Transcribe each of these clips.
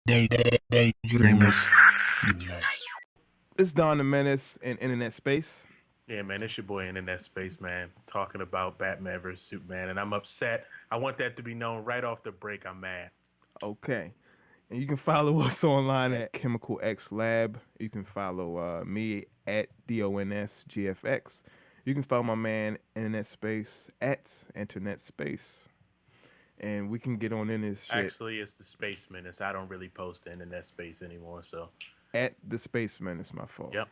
Daydreamers. It's Don the Menace in internet space. Yeah, man, it's your boy Internet Space, man, talking about Batman versus Superman, and I'm upset. I want that to be known right off the break. I'm mad. Okay. And you can follow us online at Chemical X Lab. You can follow me at DONSGFX. You can follow my man Internet Space at Internet Space. And we can get on in this shit Actually, it's the Space Menace. I don't really post the Internet Space anymore, so at the Spaceman. It's my fault. yep,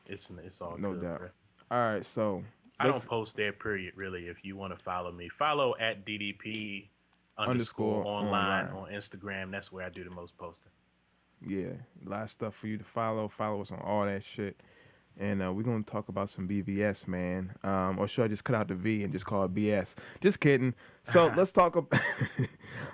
it's all No good, doubt. bro. All right, so I don't let's post there, period. Really, if you want to follow me, follow at DDP underscore underscore online online. on Instagram. That's where I do the most posting. Yeah, a lot of stuff for you to follow. Follow us on all that shit. And we're gonna talk about some BVS, man. Or should I just cut out the V and just call it BS? Just kidding. So let's talk.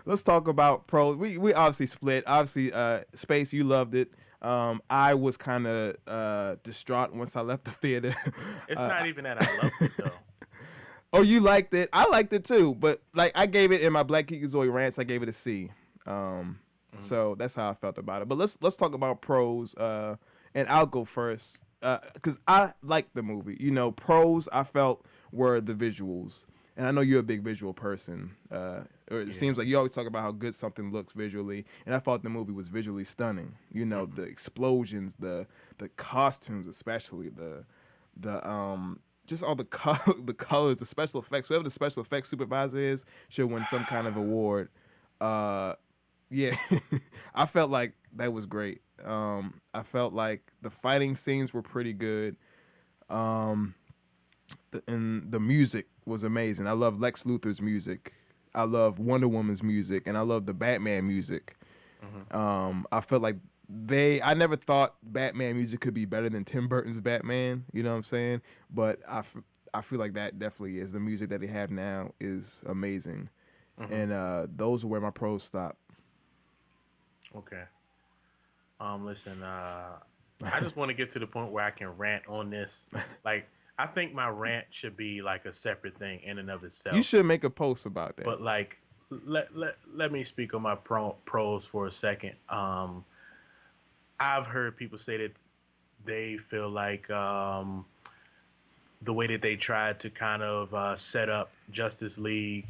Let's talk about pros. We obviously split. Obviously, Space, you loved it. I was kind of distraught once I left the theater. It's not even that I loved it though. Oh, you liked it? I liked it too. But like, I gave it in my Black Geekazoid rants. I gave it a C. So that's how I felt about it. But let's talk about pros. And I'll go first because I liked the movie. You know, pros I felt were the visuals, and I know you're a big visual person. Or it seems like you always talk about how good something looks visually, and I thought the movie was visually stunning. You know, the explosions, the costumes, especially the just all the colors, the special effects. Whoever the special effects supervisor is should win some kind of award. Yeah, I felt like that was great. I felt like the fighting scenes were pretty good. And the music was amazing. I love Lex Luthor's music. I love Wonder Woman's music, and I love the Batman music. I felt like I never thought Batman music could be better than Tim Burton's Batman. You know what I'm saying? But I feel like that definitely is. The music that they have now is amazing. And those are where my pros stop. Okay. Listen, I just want to get to the point where I can rant on this. Like, I think my rant should be like a separate thing in and of You itself. should make a post about that. But like, let me speak on my pros for a second. I've heard people say that they feel like the way that they tried to kind of set up Justice League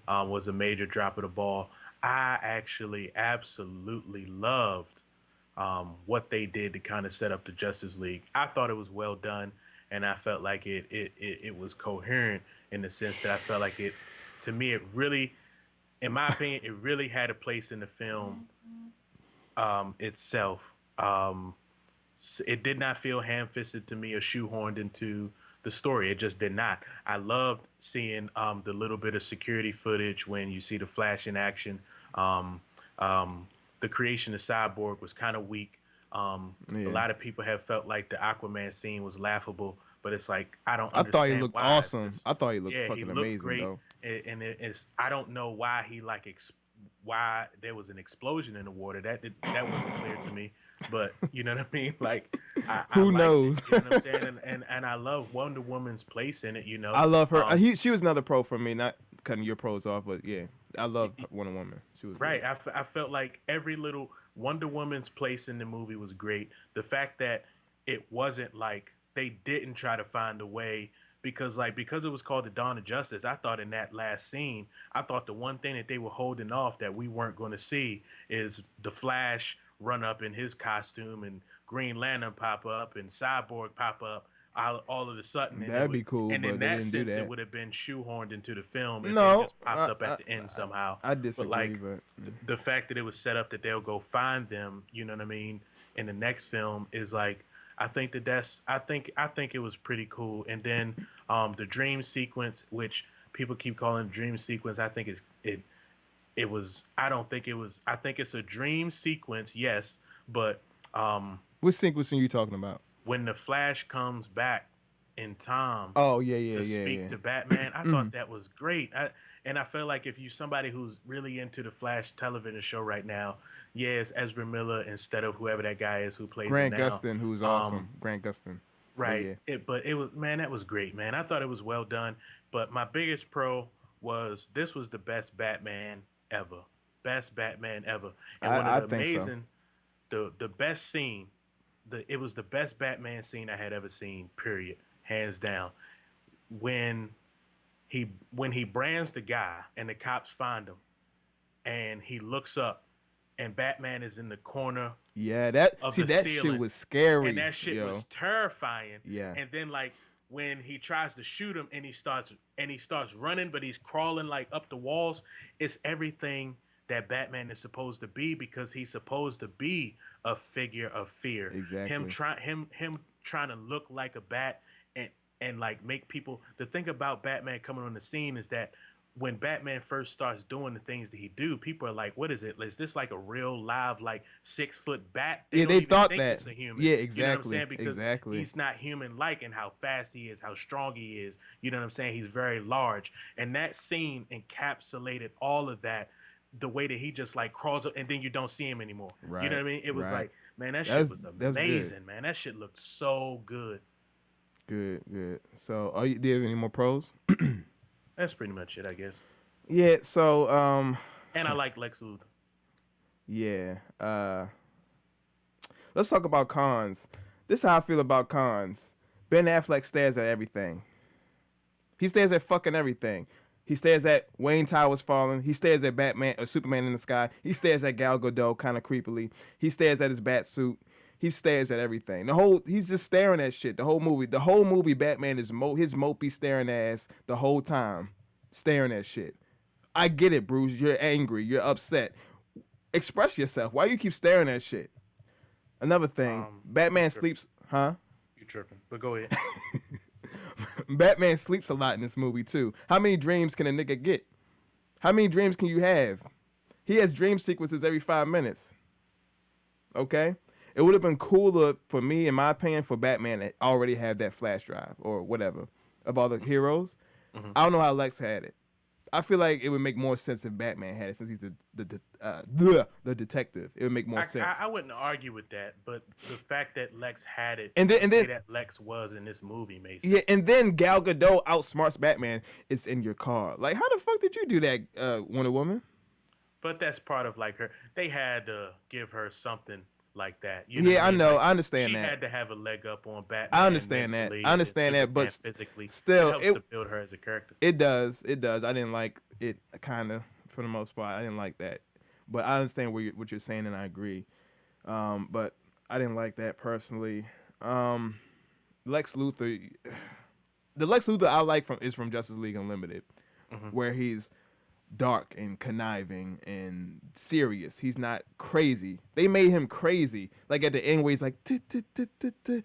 was a major drop of the ball. I actually absolutely loved what they did to kind of set up the Justice League. I thought it was well done, and I felt like it was coherent in the sense that I felt like to me, it really, in my opinion, it really had a place in the film itself. It did not feel ham-fisted to me or shoehorned into the story. It just did not. I loved seeing the little bit of security footage when you see the Flash in action. Um, the creation of Cyborg was kind of weak. A Yeah. lot of people have felt like the Aquaman scene was laughable, but it's like I don't I thought he understand looked why. awesome. I thought he looked Yeah, he fucking looked amazing great, though. and it's I don't know why he like why there was an explosion in the water. That wasn't clear to me. But you know what I mean? Like I Who liked it. knows? You know what I'm saying? And I love Wonder Woman's place in it. You know, I love her. She was another pro for me. Not cutting your pros off, but yeah, I love Wonder Woman. She was right. great. I felt like every little Wonder Woman's place in the movie was great. The fact that it wasn't like they didn't try to find a way because it was called the Dawn of Justice. I thought in that last scene, I thought the one thing that they were holding off that we weren't going to see is the Flash run up in his costume and Green Lantern pop up and Cyborg pop up all of a sudden, That'd be cool, and in but they that didn't do sense, it that. would have been shoehorned into the film if they No, just popped up at the end somehow. I But disagree. like But the fact that it was set up that they'll go find them, you know what I mean, in the next film is like I think I think it was pretty cool. And then the dream sequence, which people keep calling dream sequence, I think it was. I don't think it was. I think it's a dream sequence, yes, but what sequence are you talking about? when the Flash comes back in time Oh yeah, yeah, to yeah, speak yeah. to Batman, I thought that was great. And I feel like if you somebody who's really into the Flash television show right now, yeah, it's Ezra Miller instead of whoever that guy is who plays him Grant now. Gustin, who's Um, awesome. Grant Gustin. But right. yeah, But it was man, that was great, man. I thought it was well done. But my biggest pro was this was the best Batman ever. Best Batman ever. And one of I the think so. the best scene. It was the best Batman scene I had ever seen. Period, hands down. When he brands the guy and the cops find him, and he looks up, and Batman is in the corner Yeah, of the that shit ceiling, was and scary, that shit yo. was terrifying. Yeah. And then like when he tries to shoot him and he starts running, but he's crawling like up the walls. It's everything that Batman is supposed to be, because he's supposed to be a figure of fear. Exactly. Him trying to look like a bat and like make people. The thing about Batman coming on the scene is that when Batman first starts doing the things that he do, people are like, "What is it? Is this like a real live like 6-foot bat?" Yeah, don't they even thought think that. it's a human. Yeah, You know what I'm exactly. saying? Because Exactly. he's not human like in how fast he is, how strong he is. You know what I'm saying? He's very large, and that scene encapsulated all of that. The way that he just like crawls up, and then you don't see him anymore. You know Right. what I mean? It was Right. like, man, that shit was That was good. amazing, man. That shit looked so good. Good, good. So, do you have any more pros? That's pretty much it, I guess. Yeah. So, And I like Lex Luthor. yeah. Let's talk about cons. This is how I feel about cons. Ben Affleck stares at everything. He stares at fucking everything. He stares at Wayne Towers falling. He stares at Batman or Superman in the sky. He stares at Gal Gadot kind of creepily. He stares at his bat suit. He stares at everything. He's just staring at shit. The whole movie, Batman is his mopey staring ass the whole time, staring at shit. I get it, Bruce. You're angry. You're upset. Express yourself. Why you keep staring at shit? Another thing, Batman sleeps, huh? You tripping? But go ahead. Batman sleeps a lot in this movie too. How many dreams can a nigga get? How many dreams can you have? He has dream sequences every 5 minutes. Okay? It would have been cooler for me, in my opinion, for Batman to already have that flash drive or whatever of all the heroes. Mm-hmm. I don't know how Lex had it. I feel like it would make more sense if Batman had it, since he's the detective. It would make more sense. I wouldn't argue with that, but the fact that Lex had it, and then that Lex was in this movie makes sense. Yeah, and then Gal Gadot outsmarts Batman. It's in your car. Like, how the fuck did you do that, Wonder Woman? But that's part of like her. They had to give her something like that. I know. Like, I understand she that. She had to have a leg up on Batman. I understand that. But physically, still, it helps to build her as a character. It does. I didn't like it, kind of, for the most part. I didn't like that. But I understand what you're saying, and I agree. But I didn't like that personally. Lex Luthor. The Lex Luthor I like is from Justice League Unlimited, where he's dark and conniving and serious. He's not crazy. They made him crazy. Like at the end where he's like, that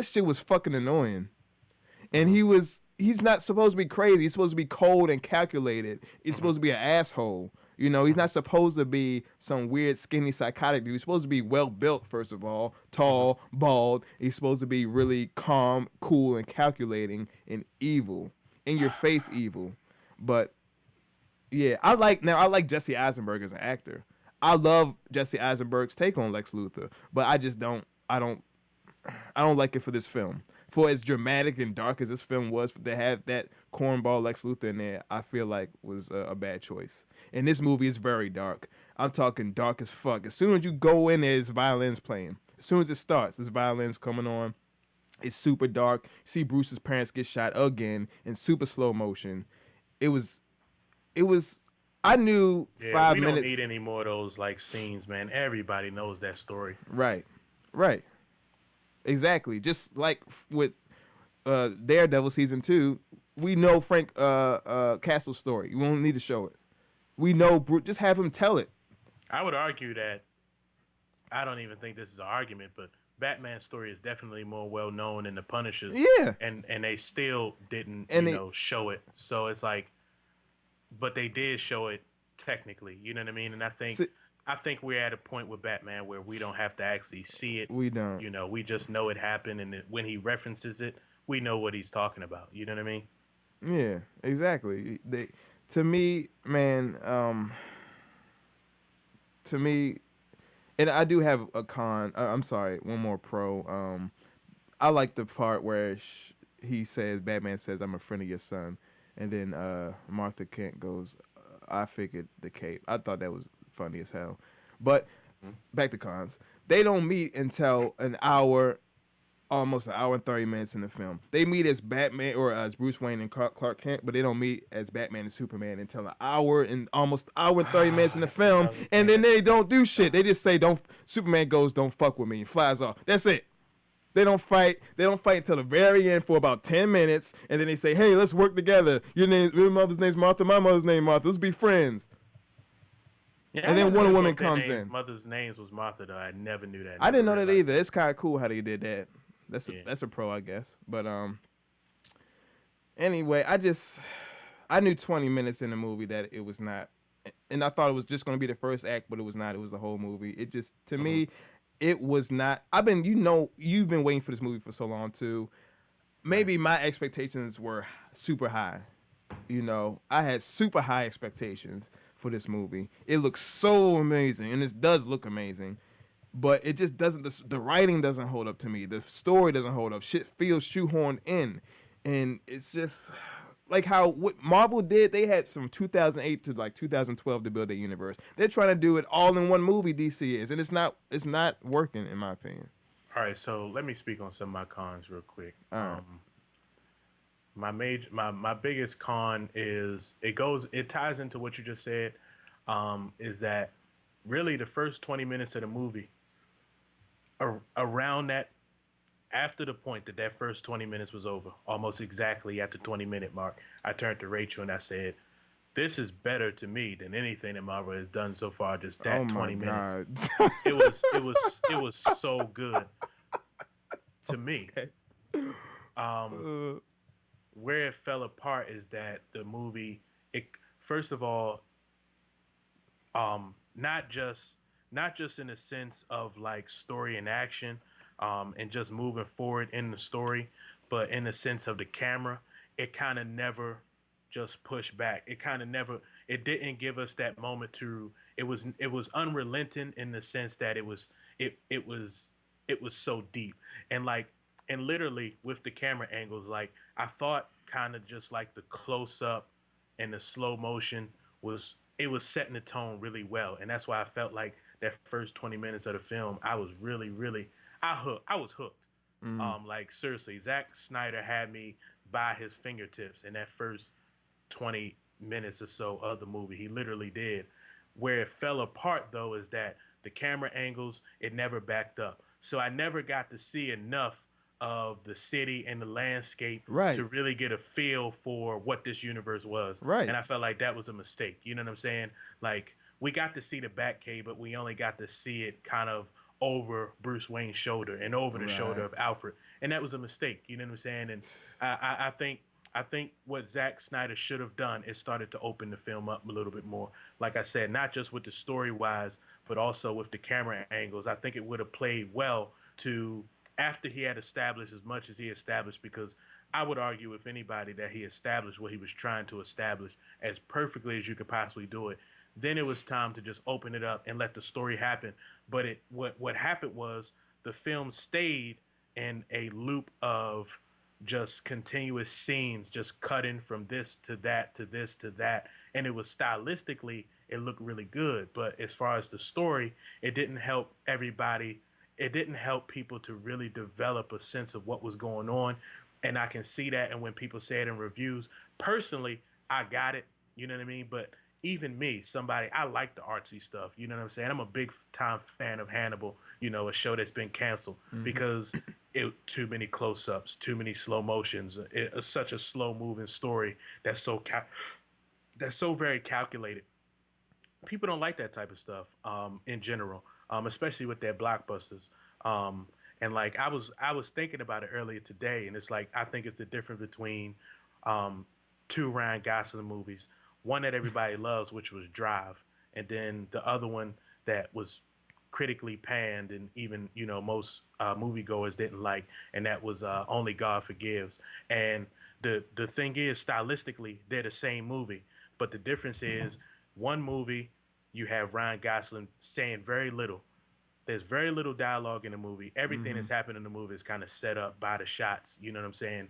shit was fucking annoying. And he's not supposed to be crazy. He's supposed to be cold and calculated. He's supposed to be an asshole. You know, he's not supposed to be some weird, skinny, psychotic dude. He's supposed to be well built, first of all, tall, bald. He's supposed to be really calm, cool, and calculating and evil. In your face evil. But yeah, I like Jesse Eisenberg as an actor. I love Jesse Eisenberg's take on Lex Luthor, but I don't like it for this film. For as dramatic and dark as this film was, to have that cornball Lex Luthor in there, I feel like was a bad choice. And this movie is very dark. I'm talking dark as fuck. As soon as you go in there, there's violins playing. As soon as it starts, there's violins coming on. It's super dark. You see Bruce's parents get shot again in super slow motion. It was. I knew 5 minutes. We don't need any more of those like scenes, man. Everybody knows that story. Right. Exactly. Just like with Daredevil season 2, we know Frank Castle's story. We don't need to show it. We know Bruce. Just have him tell it. I would argue that. I don't even think this is an argument, but Batman's story is definitely more well known than the Punisher's. Yeah. And they still didn't show it. So it's like, but they did show it technically. You know what I mean? And I think we're at a point with Batman where we don't have to actually see it. We don't. You know, we just know it happened, and when he references it, we know what he's talking about. You know what I mean? Yeah, exactly. To me, man, and I do have a con. I'm sorry, one more pro. I like the part where Batman says, "I'm a friend of your son," and then Martha Kent goes, "I figured the cape." I thought that was funny as hell. But back to cons. They don't meet until an hour, almost an hour and 30 minutes in the film. They meet as Batman or as Bruce Wayne and Clark Kent, but they don't meet as Batman and Superman until an hour and almost hour and 30 minutes in the That's film. another And thing. then they don't do shit. They just say, "Don't." Superman goes, "Don't fuck with me," and flies off. That's it. They don't fight. They don't fight until the very end for about 10 minutes, and then they say, "Hey, let's work together. Your mother's name's Martha. My mother's name Martha. Let's be friends." Yeah, And I then never Wonder knew Woman both their comes names, in. mother's names was Martha though. I never knew that. I Never didn't know that realized either. It's kind of cool how they did that. Yeah. That's a pro, I guess. But anyway, I knew 20 minutes in the movie that it was not, and I thought it was just going to be the first act, but it was not. It was the whole movie. It just, to me, it was not. You've been waiting for this movie for so long too. Maybe my expectations were super high. I had super high expectations for this movie. It looks so amazing, and this does look amazing, but it just doesn't. The writing doesn't hold up to me. The story doesn't hold up. Shit feels shoehorned in, and it's just like how what Marvel did. They had from 2008 to like 2012 to build their universe. They're trying to do it all in one movie. DC is, and it's not working in my opinion. All right, so let me speak on some of my cons real quick. All right. My biggest con is it ties into what you just said. Is that really the first 20 minutes of the movie? Around that, after the point that first 20 minutes was over, almost exactly at the 20-minute mark, I turned to Rachel and I said, "This is better to me than anything that Marvel has done so far. Just that Oh my 20 minutes, god. it was so good to me." Okay. Where it fell apart is that the movie, it first of all, not just in the sense of like story and action, and just moving forward in the story, but in the sense of the camera, it kind of never just pushed back. It didn't give us that moment to. It was unrelenting in the sense that it was so deep, and like, and literally with the camera angles, like I thought kind of just like the close up and the slow motion was setting the tone really well, and that's why I felt like that first 20 minutes of the film, I was really, really, I was hooked. Like seriously, Zack Snyder had me by his fingertips in that first 20 minutes or so of the movie. He literally did. Where it fell apart though is that the camera angles, it never backed up. So I never got to see enough of the city and the landscape Right. to really get a feel for what this universe was. Right. And I felt like that was a mistake. You know what I'm saying? Like we got to see the Batcave, but we only got to see it kind of over Bruce Wayne's shoulder and over the shoulder Right. of Alfred. And that was a mistake. You know what I'm saying? And I think what Zack Snyder should have done is started to open the film up a little bit more. Like I said, not just with the story wise, but also with the camera angles. I think it would have played well to after he had established as much as he established, because I would argue with anybody that he established what he was trying to establish as perfectly as you could possibly do it. Then it was time to just open it up and let the story happen. But what happened was the film stayed in a loop of just continuous scenes, just cutting from this to that to this to that, and it was stylistically it looked really good. But as far as the story, it didn't help everybody. It didn't help people to really develop a sense of what was going on, and I can see that. And when people say it in reviews, personally, I got it. You know what I mean? But even me, somebody, I like the artsy stuff. You know what I'm saying? I'm a big time fan of Hannibal. A show that's been canceled because it too many close-ups, too many slow motions. It's such a slow-moving story that's so very calculated. People don't like that type of stuff in general, especially with their blockbusters. And like I was thinking about it earlier today, and it's like I think it's the difference between two Ryan Gosling movies. One that everybody loves, which was Drive, and then the other one that was critically panned and even most moviegoers didn't like, and that was Only God Forgives. And the thing is, stylistically, they're the same movie, but the difference is one movie you have Ryan Gosling saying very little. There's very little dialogue in the movie. Everything that's happened in the movie is kind of set up by the shots. You know what I'm saying?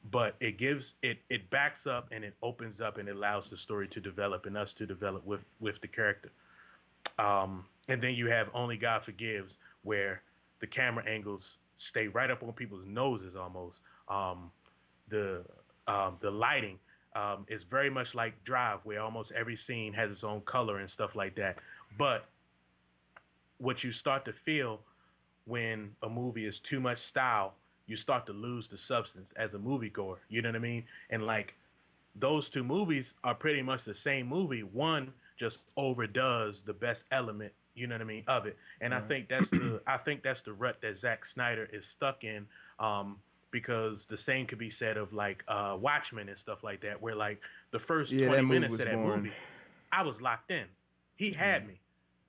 But it backs up and it opens up and it allows the story to develop and us to develop with the character. And then you have Only God Forgives, where the camera angles stay right up on people's noses almost. The the lighting is very much like Drive, where almost every scene has its own color and stuff like that. But what you start to feel when a movie is too much style, you start to lose the substance as a moviegoer. You know what I mean? And like those two movies are pretty much the same movie. One just overdoes the best element, you know what I mean, of it. And Right. I think that's the rut that Zack Snyder is stuck in. Because the same could be said of like Watchmen and stuff like that, where like the first Yeah, that 20 movie minutes was of that boring. movie, I was locked in. He had me,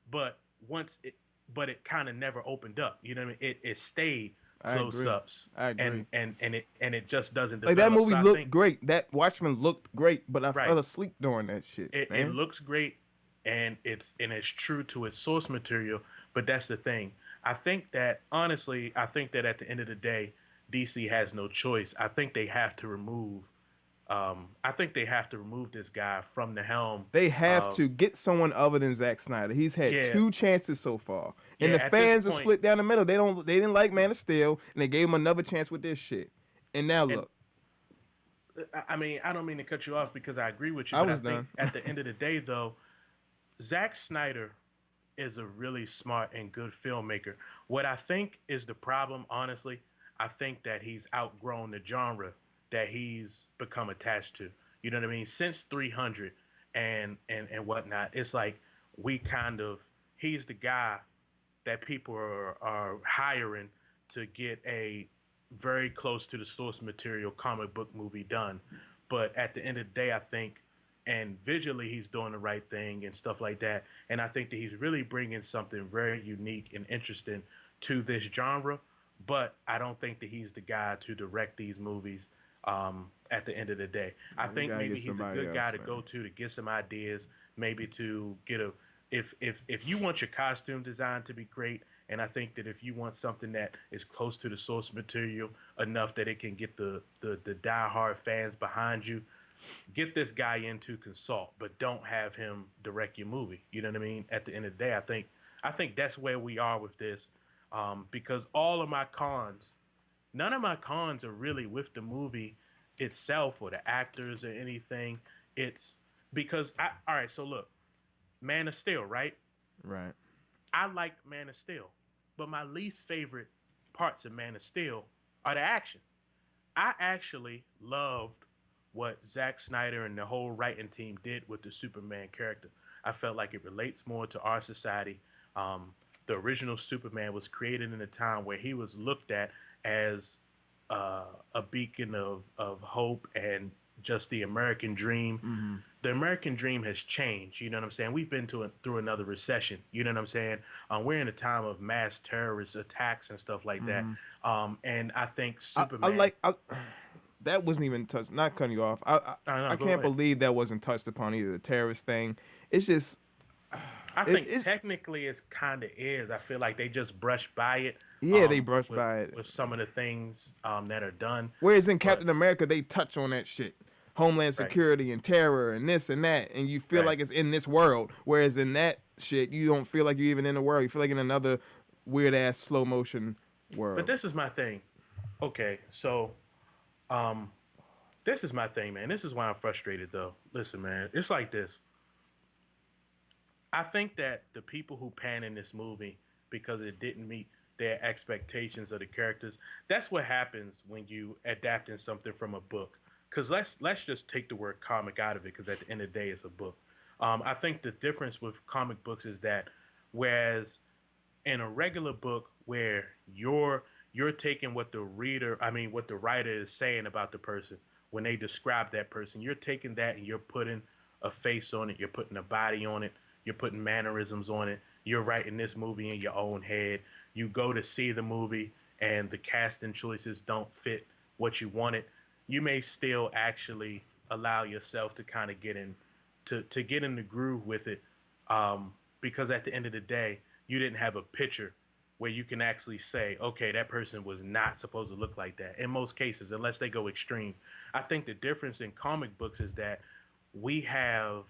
but once it, but it kind of never opened up. You know what I mean? It stayed I close agree. ups, I agree. and it just doesn't Like that develop. movie So I looked think great. That Watchmen looked great, but I right, fell asleep during that shit, it man. looks great, and it's true to its source material. But that's the thing. I think that honestly, I think that at the end of the day, DC has no choice. I think they have to remove. I think they have to remove this guy from the helm They have of to get someone other than Zack Snyder. He's had yeah, two chances so far, yeah. and the At this fans are point, split down the middle. They didn't like Man of Steel, and they gave him another chance with this shit. And now and look, I mean, I don't mean to cut you off because I agree with you, I but I was think done. at the end of the day, though, Zack Snyder is a really smart and good filmmaker. What I think is the problem, honestly, I think that he's outgrown the genre that he's become attached to. You know what I mean? Since 300 and whatnot, it's like we kind of he's the guy that people are hiring to get a very close to the source material comic book movie done. But at the end of the day, I think, and visually, he's doing the right thing and stuff like that. And I think that he's really bringing something very unique and interesting to this genre. But I don't think that he's the guy to direct these movies at the end of the day. I Man, we think gotta maybe get he's a somebody good guy else, to man. go to get some ideas, maybe to get a if you want your costume design to be great, and I think that if you want something that is close to the source material enough that it can get the diehard fans behind you, get this guy in to consult, but don't have him direct your movie. You know what I mean? At the end of the day, I think that's where we are with this, because all of my cons, none of my cons are really with the movie itself or the actors or anything. It's because all right. So look, Man of Steel, right? Right. I like Man of Steel, but my least favorite parts of Man of Steel are the action. I actually loved what Zack Snyder and the whole writing team did with the Superman character. I felt like it relates more to our society. The original Superman was created in a time where he was looked at as a beacon of hope and just the American dream. Mm-hmm. The American dream has changed. You know what I'm saying? We've been through another recession. You know what I'm saying? We're in a time of mass terrorist attacks and stuff like that. Mm-hmm. And I think I Superman. like that wasn't even touched. Not cutting you off. I don't I know. Go can't ahead. believe that wasn't touched upon either. The terrorist thing. It's just I think it's technically it's kind of is. I feel like they just brush by it yeah, they brushed by it. with some of the things that are done. Whereas in But Captain America, they touch on that shit. Homeland right, Security and terror and this and that, and you feel right. like it's in this world. Whereas in that shit, you don't feel like you're even in the world. You feel like in another weird ass slow motion But world. this is my thing. Okay, so um, this is my thing, man. This is why I'm frustrated, though. Listen, man, it's like this. I think that the people who pan in this movie because it didn't meet their expectations of the characters, that's what happens when you adapting something from a book. Because let's just take the word comic out of it, because at the end of the day, it's a book. I think the difference with comic books is that whereas in a regular book where you're taking what the reader, I mean what the writer is saying about the person when they describe that person, you're taking that and you're putting a face on it, you're putting a body on it, you're putting mannerisms on it, you're writing this movie in your own head. You go to see the movie and the casting choices don't fit what you wanted, you may still actually allow yourself to kind of get in to get in the groove with it, because at the end of the day, you didn't have a picture where you can actually say, okay, that person was not supposed to look like that. In most cases, unless they go extreme, I think the difference in comic books is that we have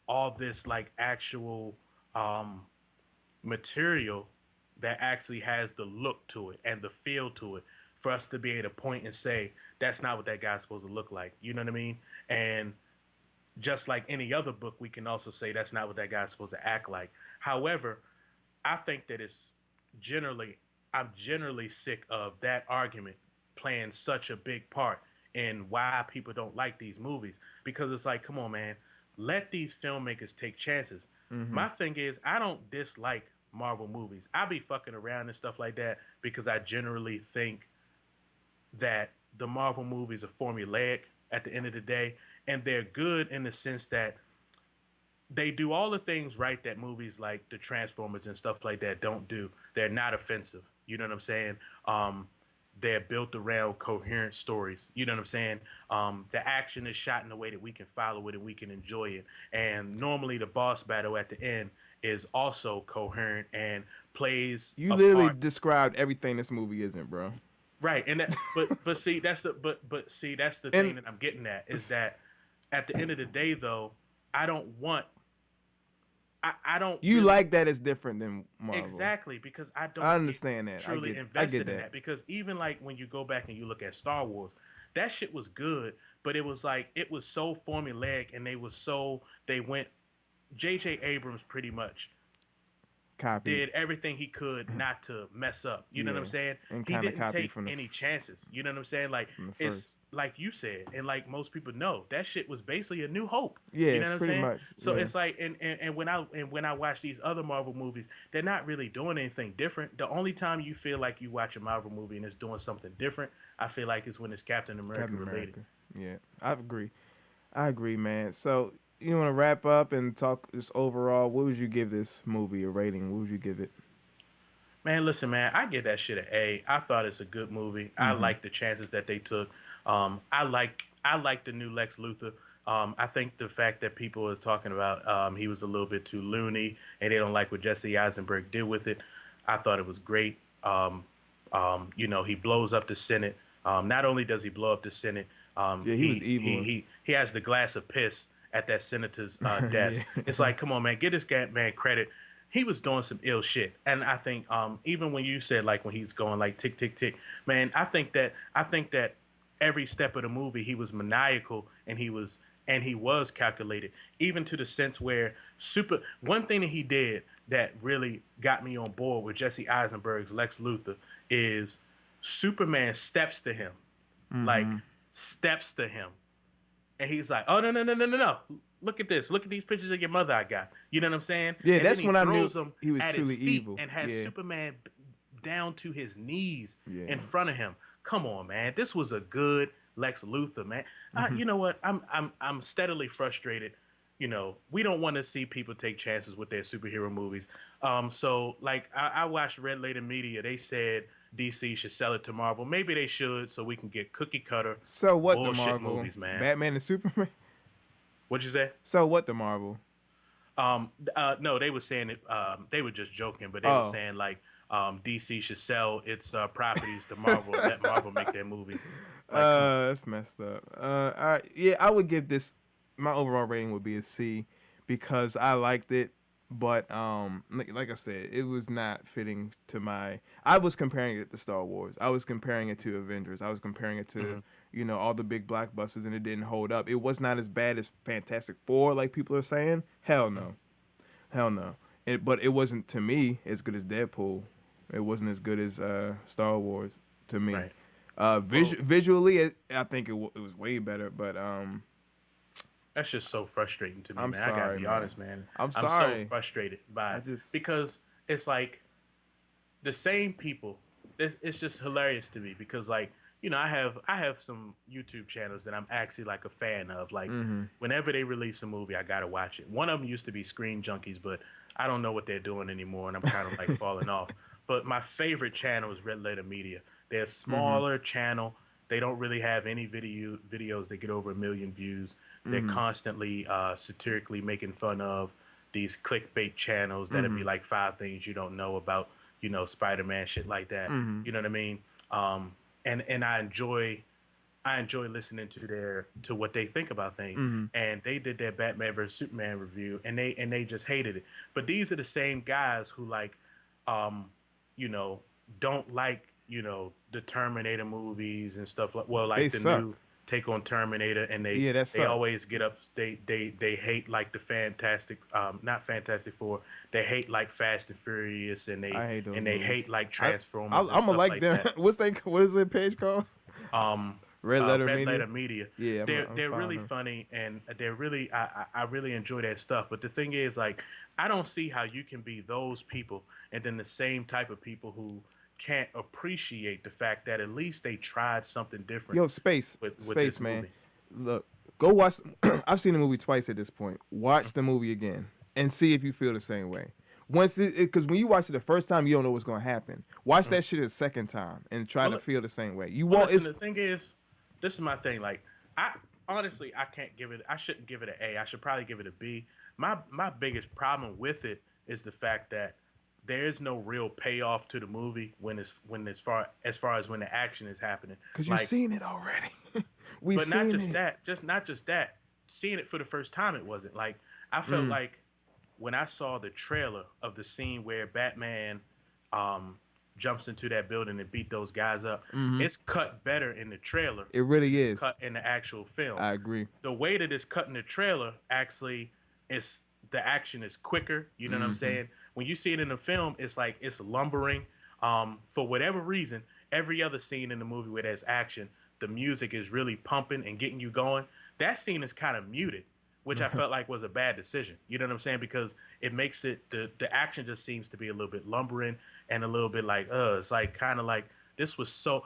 all this like actual material that actually has the look to it and the feel to it for us to be able to point and say that's not what that guy's supposed to look like. You know what I mean? And just like any other book, we can also say that's not what that guy's supposed to act like. However, I think that generally, I'm generally sick of that argument playing such a big part in why people don't like these movies. Because it's like, come on, man, let these filmmakers take chances. Mm-hmm. My thing is, I don't dislike Marvel movies. I be fucking around and stuff like that because I generally think that the Marvel movies are formulaic at the end of the day, and they're good in the sense that they do all the things right that movies like the Transformers and stuff like that don't do. They're not offensive. You know what I'm saying? They're built around coherent stories. You know what I'm saying? The action is shot in a way that we can follow it and we can enjoy it. And normally the boss battle at the end is also coherent and plays You a literally part. described everything this movie isn't, bro. Right. And that, but see that's the thing And that I'm getting at is that at the end of the day though, I don't want I don't you really like that it's different than Marvel. exactly because I I don't get understand that. truly I get invested in that. that because even like when you go back and you look at Star Wars, that shit was good, but it was like it was so formulaic and they went J.J. Abrams pretty much Copied. did everything he could not to mess up. You know what I'm Yeah. saying? And He kind of didn't copied take from any chances. You know what I'm saying? Like from the it's first. like you said, and like most people know, that shit was basically a new hope. You Yeah, know what I'm pretty saying? much. So Yeah. it's like and when I watch these other Marvel movies, they're not really doing anything different. The only time you feel like you watch a Marvel movie and it's doing something different, I feel like is when it's Captain America Captain related. America. Yeah. I agree. I agree, man. So you want to wrap up and talk just overall? What would you give this movie a rating? What would you give it? Man, listen, man, I give that shit an A. I thought it's a good movie. I Mm-hmm. like the chances that they took. I like the new Lex Luthor. I think the fact that people are talking about he was a little bit too loony and they don't like what Jesse Eisenberg did with it. I thought it was great. He blows up the Senate. Not only does he blow up the Senate, Yeah, he was evil. he has the glass of piss at that senator's Yeah. desk. It's like, come on, man, get this guy man credit. He was doing some ill shit, and I think even when you said like when he's going like tick tick tick, man, I think that every step of the movie he was maniacal and he was calculated, even to the sense where super one thing that he did that really got me on board with Jesse Eisenberg's Lex Luthor is Superman steps to him, like Mm-hmm. steps to him, and he's like, "Oh no! Look at this! Look at these pictures of your mother I got." You know what I'm saying? Yeah, And then that's he when I knew throws them he was at his truly feet evil. and has Yeah. Superman down to his knees Yeah. in front of him. Come on, man! This was a good Lex Luthor, man. Mm-hmm. You know what? I'm steadily frustrated. You know, we don't want to see people take chances with their superhero movies. So like I watched Red Letter Media. They said DC should sell it to Marvel. Maybe they should, so we can get cookie cutter So what the bullshit Marvel? movies, man. Batman and Superman? What'd you say? So what the Marvel? No, they were saying it. They were just joking, but they were Oh. saying like DC should sell its properties to Marvel, and let Marvel make their movies. Like, come on. That's messed up. All right. Yeah, I would give this my overall rating would be a C because I liked it, but like I said, it was not fitting to my. I was comparing it to Star Wars. I was comparing it to Avengers. I was comparing it to Hmm. all the big blockbusters, and it didn't hold up. It was not as bad as Fantastic Four, like people are saying. Hell no, hell no. But it wasn't to me as good as Deadpool. It wasn't as good as Star Wars to me. Right. Well, Visually, I think it was way better. But that's just so frustrating to me, I'm man. I gotta sorry, be man. honest, man. I'm I'm so sorry. frustrated by I it just because it's like the same people. It's just hilarious to me because like I have some YouTube channels that I'm actually like a fan of. Like mm-hmm. whenever they release a movie, I gotta watch it. One of them used to be Screen Junkies, but I don't know what they're doing anymore, and I'm kind of like falling off. But my favorite channel is Red Letter Media. They're a Mm-hmm. smaller channel. They don't really have any videos that get over 1 million views. They're Mm-hmm. constantly satirically making fun of these clickbait channels that'll Mm-hmm. be like 5 things you don't know about, Spider-Man, shit like that. Mm-hmm. You know what I mean? And I enjoy I enjoy listening to what they think about things. Mm-hmm. And they did their Batman versus Superman review, and they just hated it. But these are the same guys who like, um, you know, don't like the Terminator movies and stuff like They like the suck. new take on Terminator, and Yeah, that they sucks. always get up. They hate like the Fantastic, not Fantastic Four. They hate like Fast and Furious, I hate those and they hate movies. like I, Transformers and I'm gonna stuff like like them. that. What is that page called? um, Red Letter Red Media. Letter Media. Yeah, I'm They're following really them. funny, and they're really I really enjoy that stuff. But the thing is, like, I don't see how you can be those people and then the same type of people who can't appreciate the fact that at least they tried something different Yo, with space, this man. movie. Look, go watch. I've seen the movie twice at this point. Watch the movie again and see if you feel the same way. Once because when you watch it the first time, you don't know what's gonna happen. Watch Mm. that shit a second time and try to Well, feel the same way. You Well, won't. listen. It's The thing is, this is my thing. Like, I honestly, I can't give it. I shouldn't give it an A. I should probably give it a B. My biggest problem with it is the fact that there is no real payoff to the movie when as far as when the action is happening. because you've Like, seen it already. We but not seen just it. that. Just not just that. Seeing it for the first time, it wasn't like I felt Mm. like when I saw the trailer of the scene where Batman um, jumps into that building and beat those guys up, Mm-hmm. it's cut better in the trailer It than really it's is. cut in the actual film. I agree. The way that it's cut in the trailer actually is the action is quicker. You know what I'm Mm-hmm. saying? When you see it in the film, it's like it's lumbering. For whatever reason, every other scene in the movie where there's action, the music is really pumping and getting you going. That scene is kind of muted, which I felt like was a bad decision. You know what I'm saying? Because it makes it the action just seems to be a little bit lumbering and a little bit like it's like kind of like this was so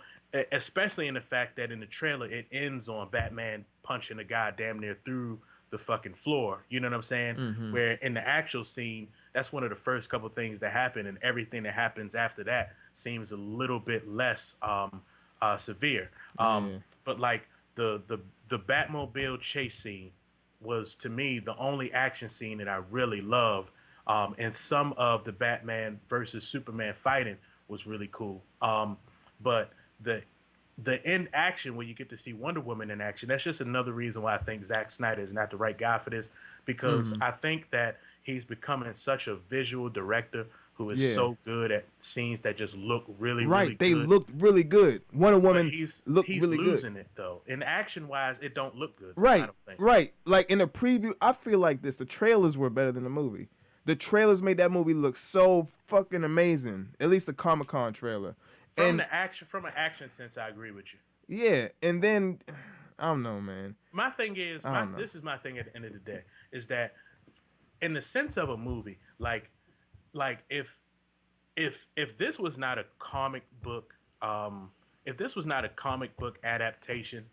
especially in the fact that in the trailer it ends on Batman punching a guy damn near through the fucking floor. You know what I'm saying? Mm-hmm. Where in the actual scene, that's one of the first couple things that happen, and everything that happens after that seems a little bit less severe. Yeah. But like the Batmobile chase scene was to me the only action scene that I really loved. And some of the Batman versus Superman fighting was really cool. But the the end action where you get to see Wonder Woman in action, that's just another reason why I think Zack Snyder is not the right guy for this, because Mm-hmm. I think that he's becoming such a visual director who is Yeah. so good at scenes that just look really, really Right. They good. looked really good. Wonder But Woman he's looked he's really good. losing it though. In action wise, it don't look good. I Right, don't think. right. Like in the preview, I feel like this. The trailers were better than the movie. The trailers made that movie look so fucking amazing. At least the Comic Con trailer. And From an action sense, I agree with you. yeah, and then I don't know, man. My thing is, I my don't know. this is my thing at the end of the day is that in the sense of a movie, like if this was not a comic book, if this was not a comic book adaptation,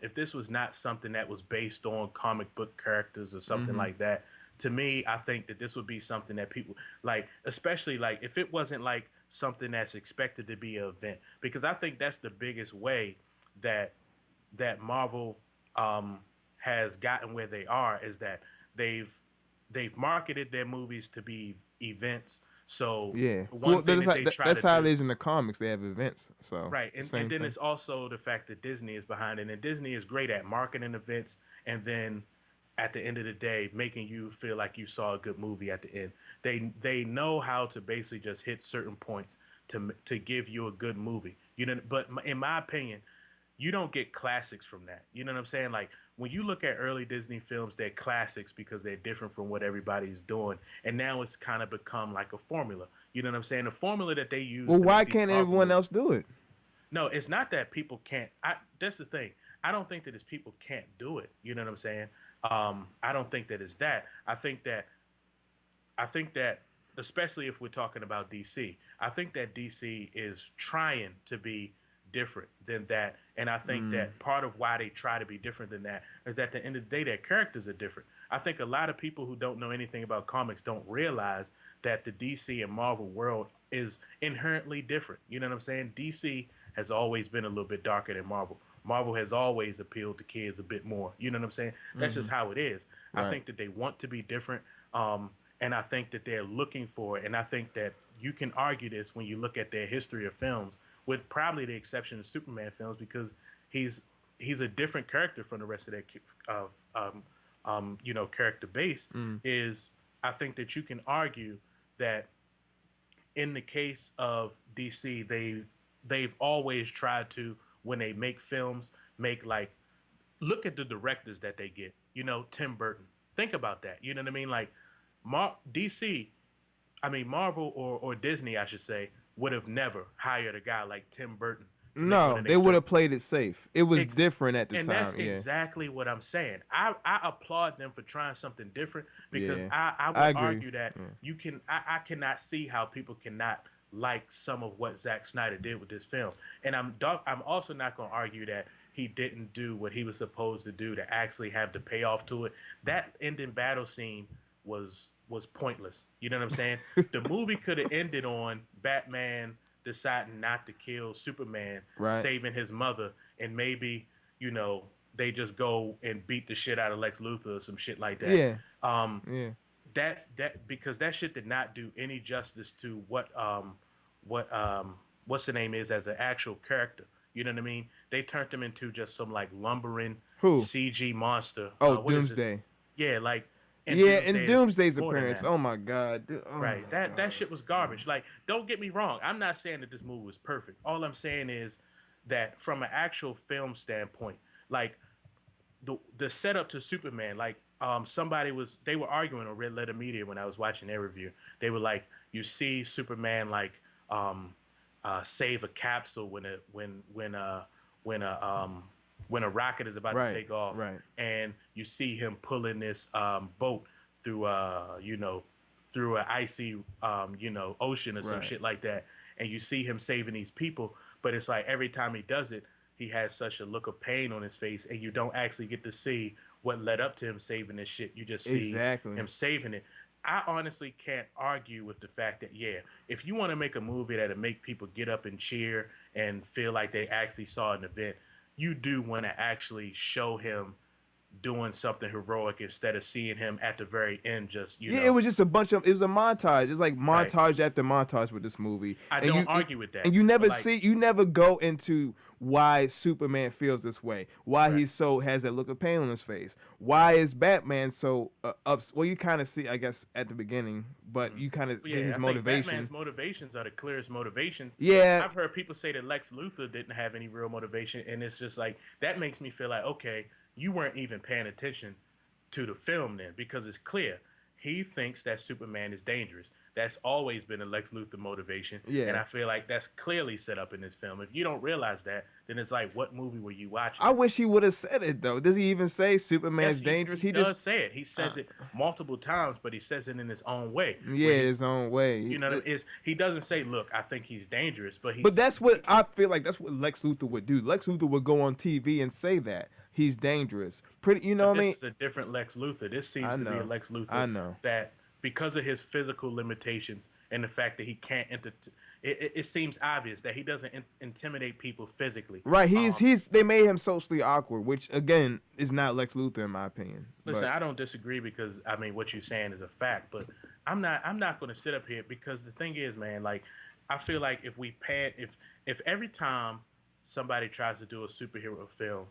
if this was not something that was based on comic book characters or something Mm-hmm. like that, to me, I think that this would be something that people like, especially like if it wasn't like something that's expected to be an event, because I think that's the biggest way that Marvel has gotten where they are is that they've marketed their movies to be events. So Yeah. one Well, thing that they try that's to how it do. is in the comics. They have events, so Right, and same then thing. it's also the fact that Disney is behind it, and Disney is great at marketing events, and then at the end of the day, making you feel like you saw a good movie at the end. They know how to basically just hit certain points to give you a good movie. You know, but in my opinion, you don't get classics from that. You know what I'm saying? Like when you look at early Disney films, they're classics because they're different from what everybody's doing, and now it's kind of become like a formula. You know what I'm saying? The formula that they use Well, to why make these can't Marvel everyone movies. else do it? No, it's not that people can't. That's the thing. I don't think that it's people can't do it. You know what I'm saying? I don't think that it's that. I think that especially if we're talking about DC, I think that DC is trying to be different than that, and I think Mm. that part of why they try to be different than that is that at the end of the day, their characters are different. I think a lot of people who don't know anything about comics don't realize that the DC and Marvel world is inherently different. You know what I'm saying? DC has always been a little bit darker than Marvel. Marvel has always appealed to kids a bit more. You know what I'm saying? That's Mm-hmm. just how it is. I Right. think that they want to be different, and I think that they're looking for it. And I think that you can argue this when you look at their history of films, with probably the exception of Superman films, because he's he's a different character from the rest of that of character base. Mm. Is I think that you can argue that in the case of DC, they've always tried to, when they make films, make like, look at the directors that they get. Tim Burton. Think about that. You know what I mean? Like DC, I mean Marvel or Disney, I should say, would have never hired a guy like Tim Burton to make one No, of their they would films. have played it safe. It was Ex- different at the and that's time. Yeah, exactly what I'm saying. I applaud them for trying something different because yeah, I I would agree. argue that Yeah. I cannot see how people cannot like some of what Zack Snyder did with this film. And I'm also not going to argue that he didn't do what he was supposed to do to actually have the payoff to it. That ending battle scene was pointless. You know what I'm saying? The movie could have ended on Batman deciding not to kill Superman, Right. saving his mother, and maybe you know they just go and beat the shit out of Lex Luthor or some shit like that. Yeah. Um, Yeah. that because that shit did not do any justice to what's the name is as an actual character. You know what I mean? They turned him into just some like lumbering Who? CG monster. Oh, What is this? Doomsday. Yeah, like Yeah, and Doomsday is Doomsday's more than appearance. that. Oh my god. Oh my Right. That god. shit was garbage. Like, don't get me wrong. I'm not saying that this movie was perfect. All I'm saying is that from an actual film standpoint, like the setup to Superman, like they were arguing on Red Letter Media when I was watching their review. They were like, you see Superman like save a capsule when a rocket is about to Right. take off, Right. and you see him pulling this boat through through an icy ocean or some Right. shit like that, and you see him saving these people, but it's like every time he does it, he has such a look of pain on his face, and you don't actually get to see what led up to him saving this shit. You just see Exactly. him saving it. I honestly can't argue with the fact that, yeah, if you want to make a movie that'll make people get up and cheer and feel like they actually saw an event, you do want to actually show him doing something heroic instead of seeing him at the very end just, Yeah, it was just a bunch of. It was a montage. It's like Right. montage after montage with this movie. I And don't argue with that. And you but never like, see. You never go into why Superman feels this way. Why Right. he's so has that look of pain on his face. Why is Batman so Well, you kind of see, I guess, at the beginning, but you kind of yeah, get I his think motivation. Batman's motivations are the clearest motivations. Yeah. I've heard people say that Lex Luthor didn't have any real motivation, and it's just like that makes me feel like, okay, you weren't even paying attention to the film then, because it's clear he thinks that Superman is dangerous. That's always been a Lex Luthor motivation, Yeah. and I feel like that's clearly set up in this film. If you don't realize that, then it's like, what movie were you watching? I wish he would have said it though. Does he even say Superman's Yes, dangerous? He just does say it. He says it multiple times, but he says it in his own way. yeah, where his own way. You know, he doesn't say, "Look, I think he's dangerous," but But that's what I feel like. That's what Lex Luthor would do. Lex Luthor would go on TV and say that he's dangerous. Pretty, you know what I mean? This is a different Lex Luthor. This seems I to be know. a Lex Luthor I know. that because of his physical limitations and the fact that he can't it seems obvious that he doesn't intimidate people physically. Right. He's. They made him socially awkward, which again is not Lex Luthor in my opinion. Listen, But I don't disagree because I mean what you're saying is a fact, but I'm not going to sit up here because the thing is, man, like I feel like if every time somebody tries to do a superhero film,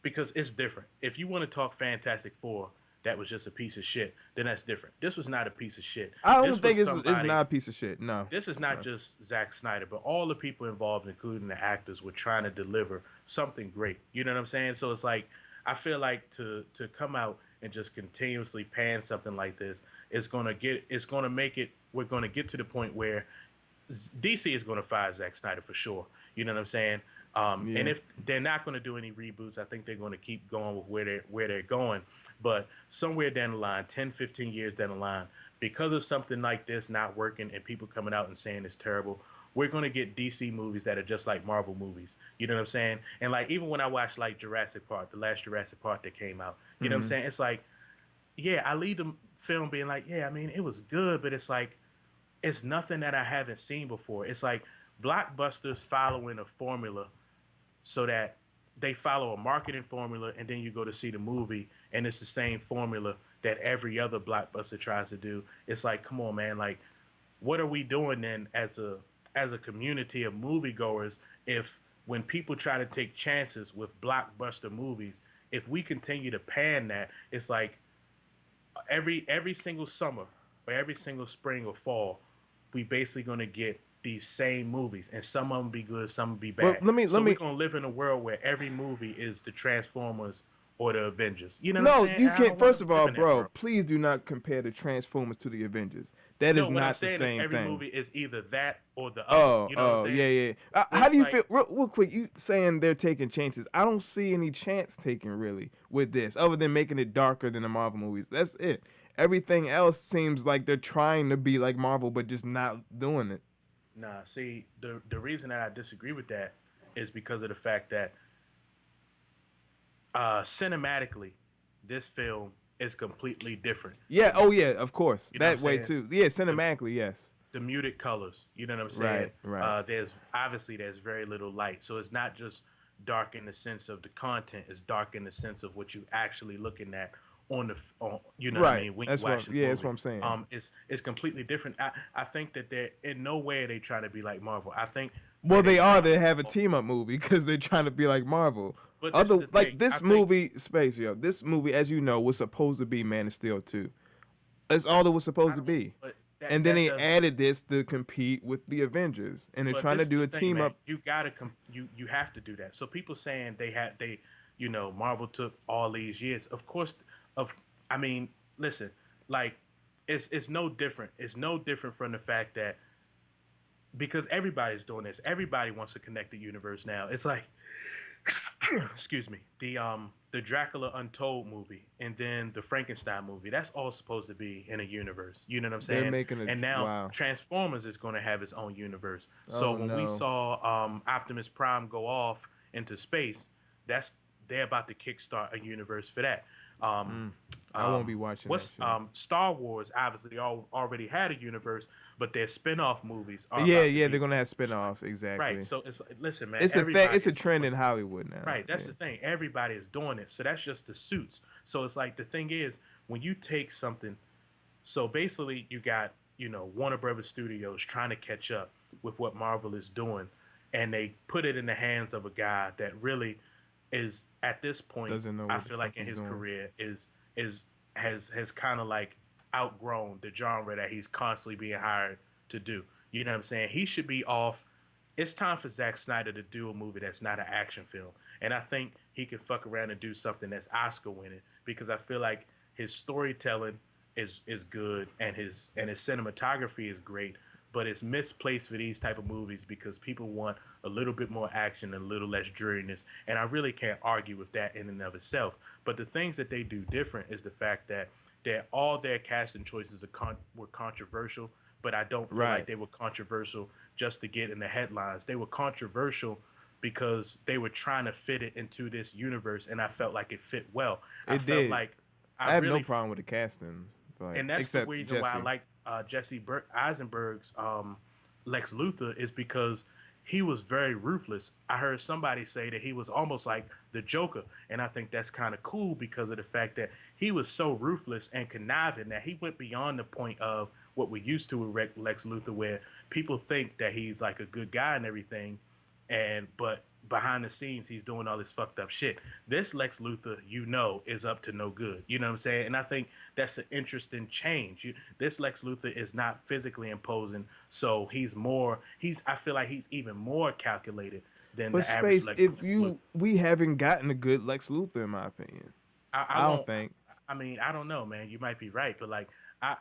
because it's different. If you want to talk Fantastic Four, that was just a piece of shit, then that's different. This was not a piece of shit. I This don't think was it's somebody- not a piece of shit. No. This is not just Zack Snyder, but all the people involved, including the actors, were trying to deliver something great. You know what I'm saying? So it's like I feel like to come out and just continuously pan something like this, it's gonna make it. We're gonna get to the point where DC is gonna fire Zack Snyder for sure. You know what I'm saying? Yeah. And if they're not going to do any reboots, I think they're going to keep going with where they're going. But somewhere down the line, 10, 15 years down the line, because of something like this not working and people coming out and saying it's terrible, we're going to get DC movies that are just like Marvel movies. You know what I'm saying? And like even when I watched like Jurassic Park, the last Jurassic Park that came out, you know what I'm saying? It's like, yeah, I leave the film being like, yeah, I mean, it was good, but it's like, it's nothing that I haven't seen before. It's like blockbusters following a formula so that they follow a marketing formula and then you go to see the movie and it's the same formula that every other blockbuster tries to do. It's like, come on, man, like what are we doing then as a community of moviegoers if when people try to take chances with blockbuster movies, if we continue to pan that, it's like every single summer or every single spring or fall, we basically gonna get these same movies, and some of them be good, some be Well, bad. let So me. we're gonna live in a world where every movie is the Transformers or the Avengers. You know what I'm No, saying? you And I can't. don't want First to of live all, in that bro, world. please do not compare the Transformers to the Avengers. That is No, what I'm not the saying is same every thing. movie is either that or the other. Oh, You know what I'm oh, saying? yeah, yeah. Where How do it's you like, feel? Real quick, you saying they're taking chances. I don't see any chance taking really with this, other than making it darker than the Marvel movies. That's it. Everything else seems like they're trying to be like Marvel, but just not doing it. nah. See, the reason that I disagree with that is because of the fact that cinematically, this film is completely different Yeah. than the Oh, film. yeah. Of course, You know what I'm that way saying? too. Yeah, The cinematically, yes. the muted colors. You know what I'm saying? Right. Right. There's very little light, so it's not just dark in the sense of the content. It's dark in the sense of what you actually looking at on the on. You know what I Right. mean? When you That's what. watch this Yeah, that's what movie, I'm saying. it's completely different. I think that they're in no way are they trying to be like Marvel. I think where Well, they they are. trying They to have a go, team up movie because they're trying to be like Marvel. but this is Other the thing. like I this think, movie, Space Yo. This movie, as you know, was supposed to be Man of Steel 2. That's all it was I supposed to don't, be. but And then that they doesn't. added this to compete with the Avengers, and they're But trying to this is do the a thing, team man. up. You gotta you have to do that. So people saying Marvel took all these years. Of course, of I mean, listen, like it's no different. It's no different from the fact that because everybody's doing this. Everybody wants a connected universe now. It's like excuse me, the Dracula Untold movie and then the Frankenstein movie. That's all supposed to be in a universe. You know what I'm They're saying? making And a now wow. Transformers is going to have its own universe. So Oh when we no, saw Optimus Prime go off into space, that's they're about to kickstart a universe for that. Um, I won't be watching that what's shit. Star Wars obviously already had a universe, but their spin-off movies are Yeah, about to yeah, they're be gonna have just like spinoffs exactly. right. So it's listen, man, It's a thing. everybody It's a is trend doing in it. Hollywood now. Right, that's Yeah. the thing. Everybody is doing it. So that's just the suits. So it's like the thing is when you take something. So basically, you got Warner Brothers Studios trying to catch up with what Marvel is doing, and they put it in the hands of a guy that really is at this point. Doesn't know I what the feel fuck like in he's his doing. career is has kind of like outgrown the genre that he's constantly being hired to do. You know what I'm saying? He should be off. It's time for Zack Snyder to do a movie that's not an action film, and I think he can fuck around and do something that's Oscar winning because I feel like his storytelling is good and his cinematography is great, but it's misplaced for these type of movies because people want a little bit more action and a little less dreariness, and I really can't argue with that in and of itself. But the things that they do different is the fact that all their casting choices were controversial, but I don't feel like Right. they were controversial just to get in the headlines. They were controversial because they were trying to fit it into this universe, and I felt like it fit well. I It felt did. like I I have no really problem with the casting, like and that's the except reason why I Jesse. like Eisenberg's Lex Luthor is because he was very ruthless. I heard somebody say that he was almost like the Joker, and I think that's kind of cool because of the fact that he was so ruthless and conniving that he went beyond the point of what we used to with Lex Luthor, where people think that he's like a good guy and everything, and but behind the scenes he's doing all this fucked up shit. This Lex Luthor, is up to no good. You know what I'm saying? And I think that's an interesting change. This Lex Luthor is not physically imposing, so he's I feel like he's even more calculated than But the average Space, if Lex Luthor. we haven't gotten a good Lex Luthor, in my opinion. I I don't won't. think I mean, I don't know, man. You might be right, but like, I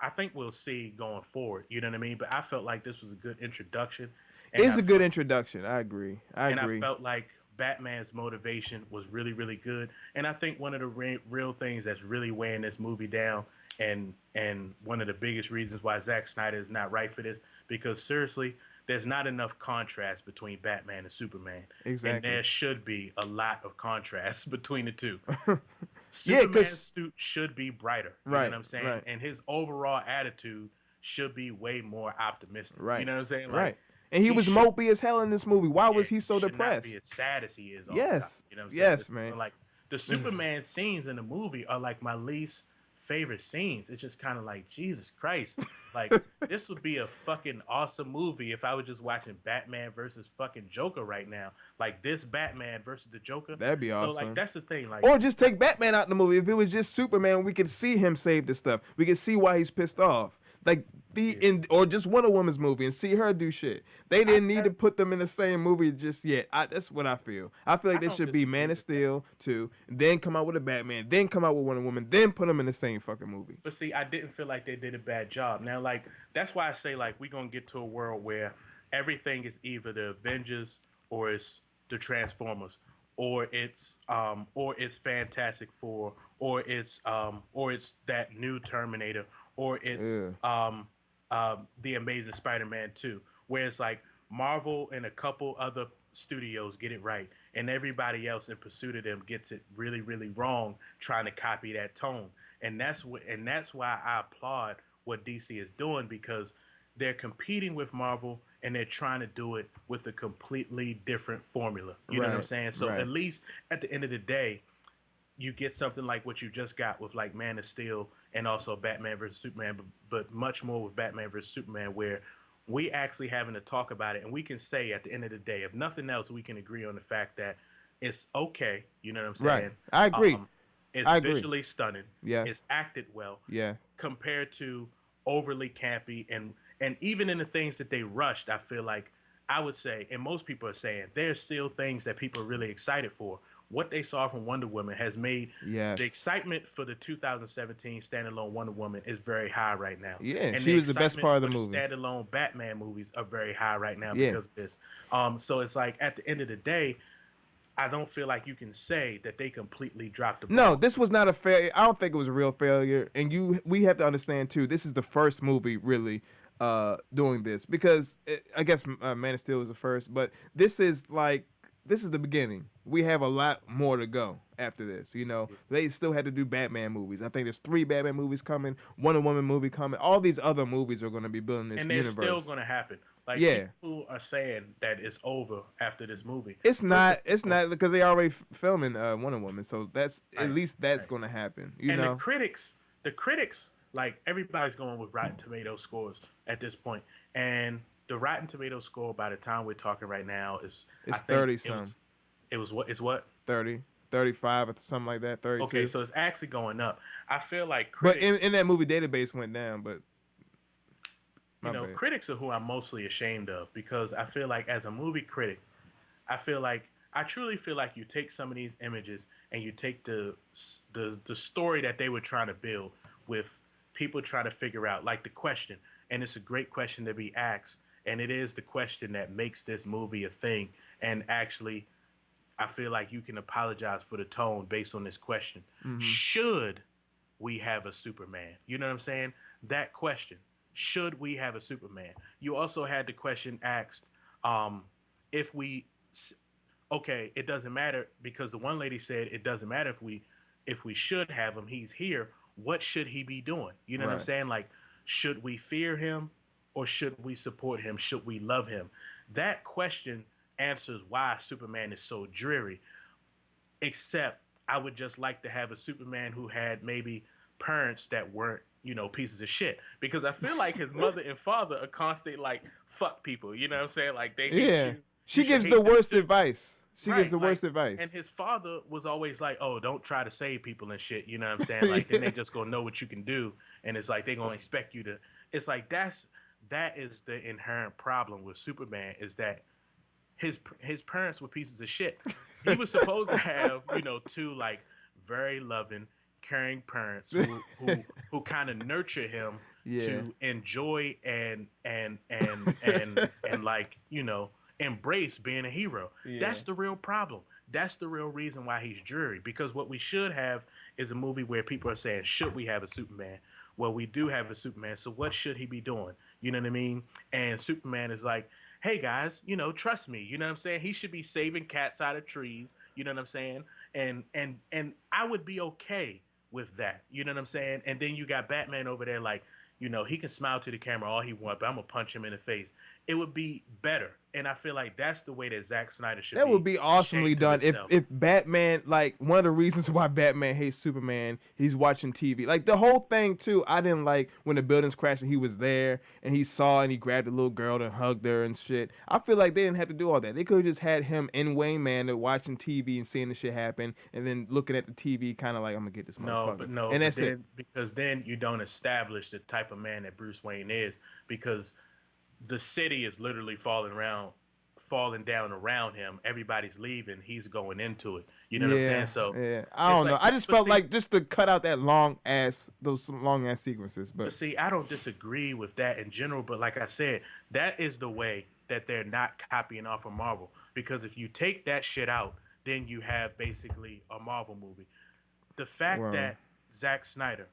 I think we'll see going forward. You know what I mean? But I felt like this was a good introduction, and it's I a good felt introduction. I agree. I and I agree. felt like Batman's motivation was really, really good. And I think one of the real things that's really weighing this movie down, and one of the biggest reasons why Zack Snyder is not right for this, because seriously, there's not enough contrast between Batman and Superman, and Exactly. there should be a lot of contrast between the two. Yeah, Superman's cause suit should be brighter. You know what right, I'm saying? right, And his overall attitude should be way more optimistic. You right, know what I'm saying? Like right. And he he was should mopey as hell in this movie. Why yeah, was he he so should not be depressed? as sad as he is all the time. Yes, You know what I'm saying? yes, man. Like the Superman scenes in the movie are like my least favorite scenes. It's just kind of like Jesus Christ. Like this would be a fucking awesome movie if I was just watching Batman versus fucking Joker right now. Like this Batman versus the Joker. That'd be So like awesome. that's the thing. Like Or just take Batman out the movie. If it was just Superman, we could see him save the stuff. We could see why he's pissed off. Like be in, or just Wonder Woman's movie and see her do shit. They didn't need to put them in the same movie just yet. That's what I feel. I feel like they should be Man of Steel 2, then come out with a Batman, then come out with Wonder Woman, then put them in the same fucking movie. But see, I didn't feel like they did a bad job. Now, like that's why I say like we're gonna get to a world where everything is either the Avengers or it's the Transformers, or it's Fantastic Four, or it's that new Terminator, or it's the Amazing Spider-Man 2, where it's like Marvel and a couple other studios get it right, and everybody else in pursuit of them gets it really, really wrong, trying to copy that tone. And that's why I applaud what DC is doing, because they're competing with Marvel and they're trying to do it with a completely different formula. You know what I'm saying? So at least at the end of the day, you get something like what you just got with like Man of Steel and also Batman versus Superman, but much more with Batman versus Superman, where we actually having to talk about it, and we can say at the end of the day, if nothing else, we can agree on the fact that it's okay. You know what I'm saying? Right. I agree. It's visually stunning. Yeah. It's acted well. Yeah. Compared to overly campy, and even in the things that they rushed, I feel like I would say, and most people are saying, there's still things that people are really excited for. What they saw from Wonder Woman has made the excitement for the 2017 standalone Wonder Woman is very high right now. Yeah, and she was the best part of the movie. The standalone Batman movies are very high right now because of this. So it's like at the end of the day, I don't feel like you can say that they completely dropped the ball. No, this was not a failure. I don't think it was a real failure. And we have to understand too, this is the first movie really doing this, because I guess Man of Steel was the first, but this is the beginning. We have a lot more to go after this. You know, they still had to do Batman movies. I think there's 3 Batman movies coming, Wonder Woman movie coming. All these other movies are going to be building this universe. And they're still going to happen. Like people are saying that it's over after this movie. It's not. It's not, because they already filming Wonder Woman. So that's at least that's going to happen. You know, the critics, like everybody's going with Rotten Tomatoes scores at this point, and the Rotten Tomatoes score by the time we're talking right now is 30 something. It was what? It's what? 30, 35 or something like that. 32. Okay, so it's actually going up. I feel like critics, but in that movie database went down, but critics are who I'm mostly ashamed of, because I feel like as a movie critic, I truly feel like you take some of these images and you take the story that they were trying to build with people trying to figure out, like the question, and it's a great question to be asked, and it is the question that makes this movie a thing. And actually, I feel like you can apologize for the tone based on this question. Mm-hmm. Should we have a Superman? You know what I'm saying? That question. Should we have a Superman? You also had the question asked, if we, okay, it doesn't matter, because the one lady said it doesn't matter if we should have him. He's here. What should he be doing? You know what I'm saying? Like, should we fear him or should we support him? Should we love him? That question answers why Superman is so dreary. Except I would just like to have a Superman who had maybe parents that weren't, pieces of shit. Because I feel like his mother and father are constantly like, fuck people. You know what I'm saying? Like, they hate you. She gives the worst advice. She gives the worst advice. And his father was always like, oh, don't try to save people and shit. You know what I'm saying? Like, then they just gonna know what you can do. And it's like, they gonna expect you to. It's like, that is the inherent problem with Superman, is that his parents were pieces of shit. He was supposed to have, 2 like very loving, caring parents who kind of nurture him to enjoy and like, embrace being a hero. That's the real problem. That's the real reason why he's dreary. Because what we should have is a movie where people are saying, should we have a Superman? Well, we do have a Superman, so what should he be doing? You know what I mean? And Superman is like, hey guys, trust me. You know what I'm saying? He should be saving cats out of trees. You know what I'm saying? And I would be okay with that. You know what I'm saying? And then you got Batman over there like, he can smile to the camera all he wants, but I'm going to punch him in the face. It would be better And I feel like that's the way that Zack Snyder should That would be be awesomely ashamed of done himself. if Batman, like, one of the reasons why Batman hates Superman, he's watching TV. Like the whole thing too, I didn't like when the buildings crashed and he was there and he saw and he grabbed the little girl and hugged her and shit. I feel like they didn't have to do all that. They could have just had him in Wayne Manor watching TV and seeing the shit happen and then looking at the TV kind of like, I'm gonna get this motherfucker. No, And but that's it. then because then you don't establish the type of man that Bruce Wayne is, because the city is literally falling down around him. Everybody's leaving. He's going into it. You know what I'm Yeah, saying? So yeah. I it's don't know. like, I just but felt see, like just to cut out those long ass sequences. but But see, I don't disagree with that in general. But like I said, that is the way that they're not copying off of Marvel. Because if you take that shit out, then you have basically a Marvel movie. The fact well, that Zack Snyder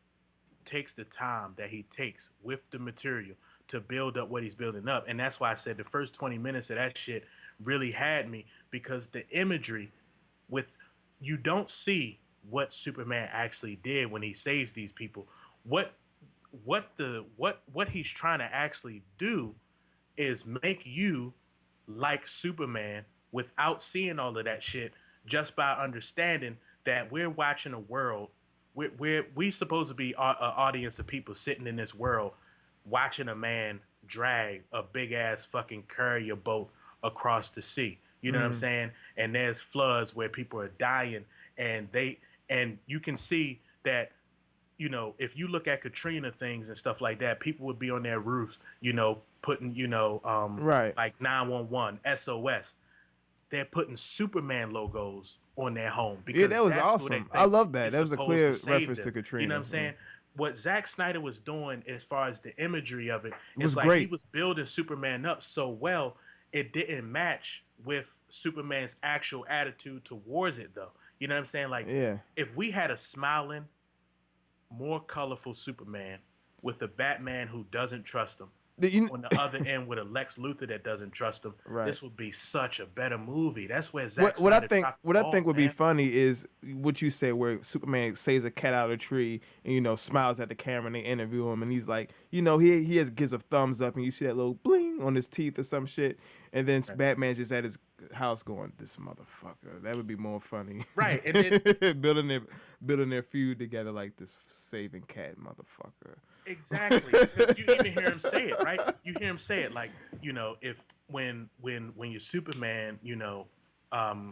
takes the time that he takes with the material to build up what he's building up. And that's why I said the first 20 minutes of that shit really had me, because the imagery with, you don't see what Superman actually did when he saves these people. What what he's trying to actually do is make you like Superman without seeing all of that shit, just by understanding that we're watching a world. We supposed to be an audience of people sitting in this world watching a man drag a big ass fucking carrier boat across the sea. You know what I'm mm, saying? And there's floods where people are dying, and you can see that, if you look at Katrina things and stuff like that, people would be on their roofs, putting, right. like 911, SOS. They're putting Superman logos on their home Yeah, because that was that's who they awesome. I think love that. is That was a supposed to clear save reference them. to You know what Katrina. I'm Yeah. saying? What Zack Snyder was doing as far as the imagery of it, It was it's like he great. was building Superman up so well, it didn't match with Superman's actual attitude towards it, though. You know what I'm saying? Like, Yeah. if we had a smiling, more colorful Superman with a Batman who doesn't trust him, You, on the other end with a Lex Luthor that doesn't trust him, right. this would be such a better movie. That's where Zack What I Snyder think dropped the what I think ball, would be man. funny is what you said, where Superman saves a cat out of a tree and smiles at the camera and they interview him and he's like, gives a thumbs up and you see that little bling on his teeth or some shit, and then Right. Batman's just at his house going, this motherfucker. That would be more funny. Right. And then building their feud together like this saving cat motherfucker. exactly, because you even hear him say it, right? You hear him say it like, if when your Superman,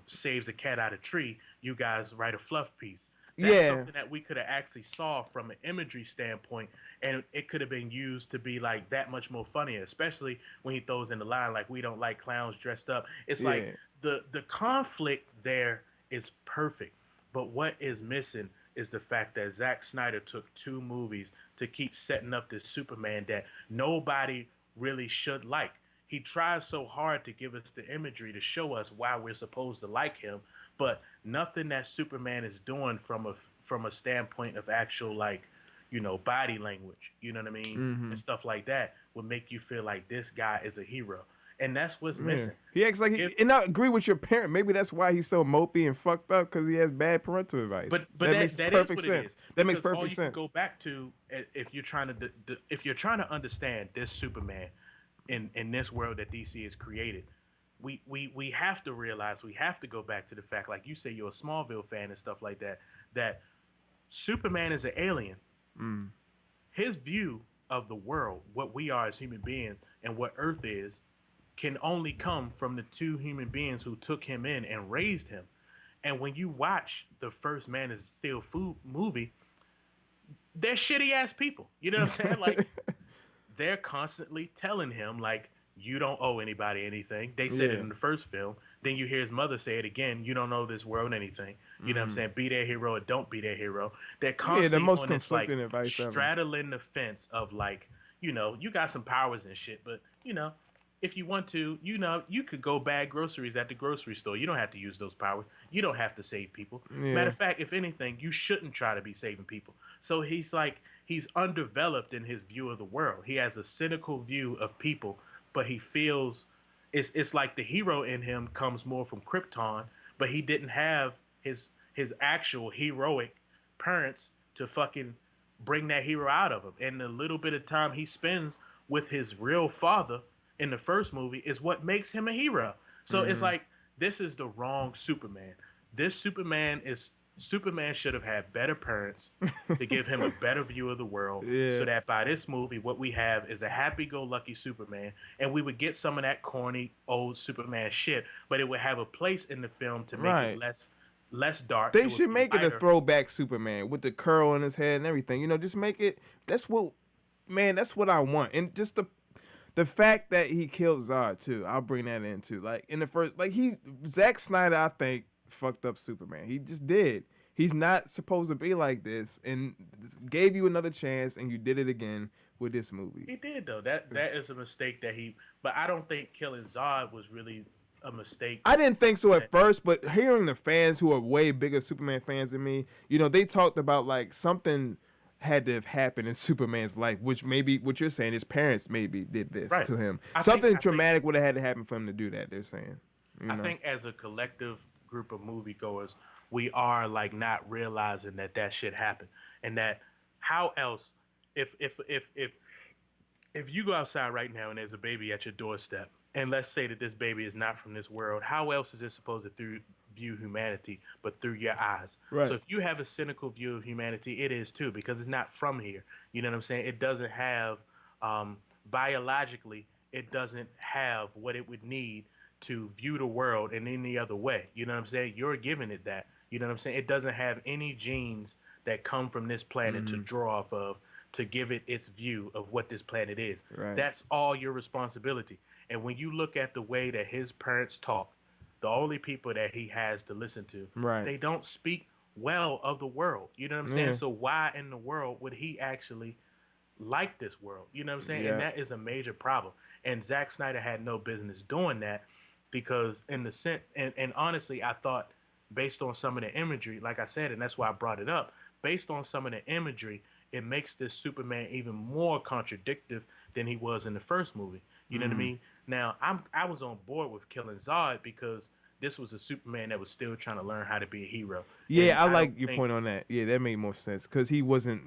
saves a cat out of a tree, you guys write a fluff piece. That's Yeah. something that we could have actually saw from an imagery standpoint, and it could have been used to be like that much more funnier, especially when he throws in the line like, "We don't like clowns dressed up." It's like Yeah. the conflict there is perfect, but what is missing is the fact that Zack Snyder took 2 movies to keep setting up this Superman that nobody really should like. He tries so hard to give us the imagery to show us why we're supposed to like him, but nothing that Superman is doing from a standpoint of actual, like, body language, you know what I mean, Mm-hmm. and stuff like that would make you feel like this guy is a hero, and that's what's Yeah. missing. He acts like If and I agree with your parent. Maybe that's why he's so mopey and fucked up, because he has bad parental advice. but That that makes that is perfect what it sense. is, That makes because all perfect you can sense. go back to, if you're trying to if you're trying to understand this Superman in this world that DC has created, we have to realize, we have to go back to the fact, like you say, you're a Smallville fan and stuff like that, that Superman is an alien. Mm. His view of the world, what we are as human beings, and what Earth is, can only come from the 2 human beings who took him in and raised him. And when you watch the first Man is Steel Food movie, they're shitty ass people. You know what I'm saying? Like, they're constantly telling him, like, you don't owe anybody anything. They said it Yeah. in the first film. Then you hear his mother say it again. You don't owe this world anything. You know what I'm Mm. saying? Be their hero or don't be their hero. They're Yeah, the constantly most on this, like, conflicting advice ever. straddling the fence of, like, you got some powers and shit, but, if you want to, you could go bag groceries at the grocery store. You don't have to use those powers. You don't have to save people. Matter Yeah. of fact, if anything, you shouldn't try to be saving people. So he's undeveloped in his view of the world. He has a cynical view of people, but he feels it's like the hero in him comes more from Krypton, but he didn't have his actual heroic parents to fucking bring that hero out of him. And the little bit of time he spends with his real father, in the first movie is what makes him a hero. So it's like this is the wrong Superman. This Superman should have had better parents to give him a better view of the world, so Yeah. that by this movie what we have is a happy-go-lucky Superman, and we would get some of that corny old Superman shit, but it would have a place in the film to make it Right. less dark. They It would should be make it a lighter. throwback Superman with the curl in his head and everything. Just make it. That's what, man. That's what I want. And just the fact that he killed Zod too. I'll bring that in too. Like in the first, like Zack Snyder, I think fucked up Superman. He just did. He's not supposed to be like this, and gave you another chance, and you did it again with this movie. He did though. That is a mistake that he. But I don't think killing Zod was really a mistake. I didn't think so at first, but hearing the fans who are way bigger Superman fans than me, they talked about like something had to have happened in Superman's life, which maybe what you're saying, his parents maybe did this Right. to him. I think Something I think dramatic would have had to happen for him to do that. They're saying, I think as a collective group of moviegoers, we are like not realizing that shit happened, and that how else if you go outside right now and there's a baby at your doorstep, and let's say that this baby is not from this world, how else is it supposed to view humanity but through your eyes? So Right. if you have a cynical view of humanity, it is too, because it's not from here. You know what I'm saying? It doesn't have biologically, it doesn't have what it would need to view the world in any other way. You know what I'm saying? You're giving it that. You know what I'm saying? It doesn't have any genes that come from this planet to draw off of to give it its view of what this planet is. Right. That's all your responsibility. And when you look at the way that his parents talk, the only people that he has to listen to, Right. they don't speak well of the world. You know what I'm saying? Yeah. So why in the world would he actually like this world? You know what I'm saying? And Yeah. that is a major problem. And Zack Snyder had no business doing that, because in the sense, and honestly, I thought based on some of the imagery, like I said, and that's why I brought it up, based on some of the imagery, it makes this Superman even more contradictive than he was in the first movie. You know what I mean? Now, I was on board with killing Zod because this was a Superman that was still trying to learn how to be a hero. And Yeah, I I like don't your think point on that. Yeah, that made more sense because he wasn't,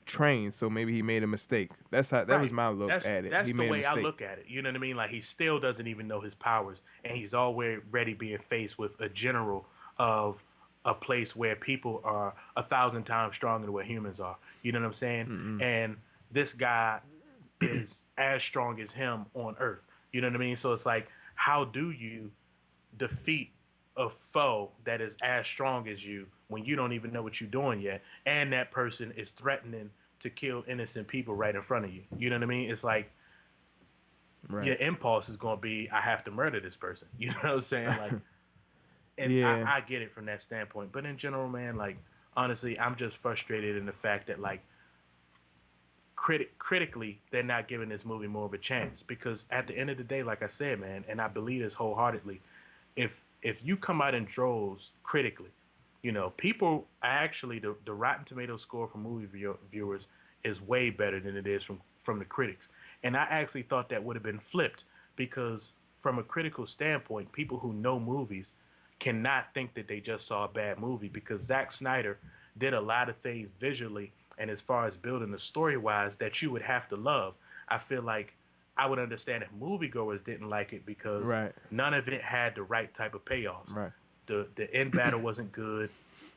trained, so maybe he made a mistake. That was right. my look at it. That's He the made a way I mistake. look at it. You know what I mean? Like he still doesn't even know his powers, and he's already being faced with a general of a place where people are 1,000 times stronger than what humans are. You know what I'm saying? And this guy is as strong as him on Earth. You know what I mean? So it's like, how do you defeat a foe that is as strong as you when you don't even know what you're doing yet, and that person is threatening to kill innocent people right in front of you? You know what I mean? It's like your Right. impulse is going to be, I have to murder this person. You know what I'm saying? Like, and Yeah. I get it from that standpoint. But in general, man, like, honestly, I'm just frustrated in the fact that, like, critically, they're not giving this movie more of a chance, because at the end of the day, like I said, man, and I believe this wholeheartedly, if you come out in droves critically, people actually, the Rotten Tomatoes score for movie viewers is way better than it is from the critics. And I actually thought that would have been flipped, because from a critical standpoint, people who know movies cannot think that they just saw a bad movie, because Zack Snyder did a lot of things visually and as far as building the story wise that you would have to love. I feel like I would understand if moviegoers didn't like it, because Right. none of it had the right type of payoffs. Right. The end battle wasn't good.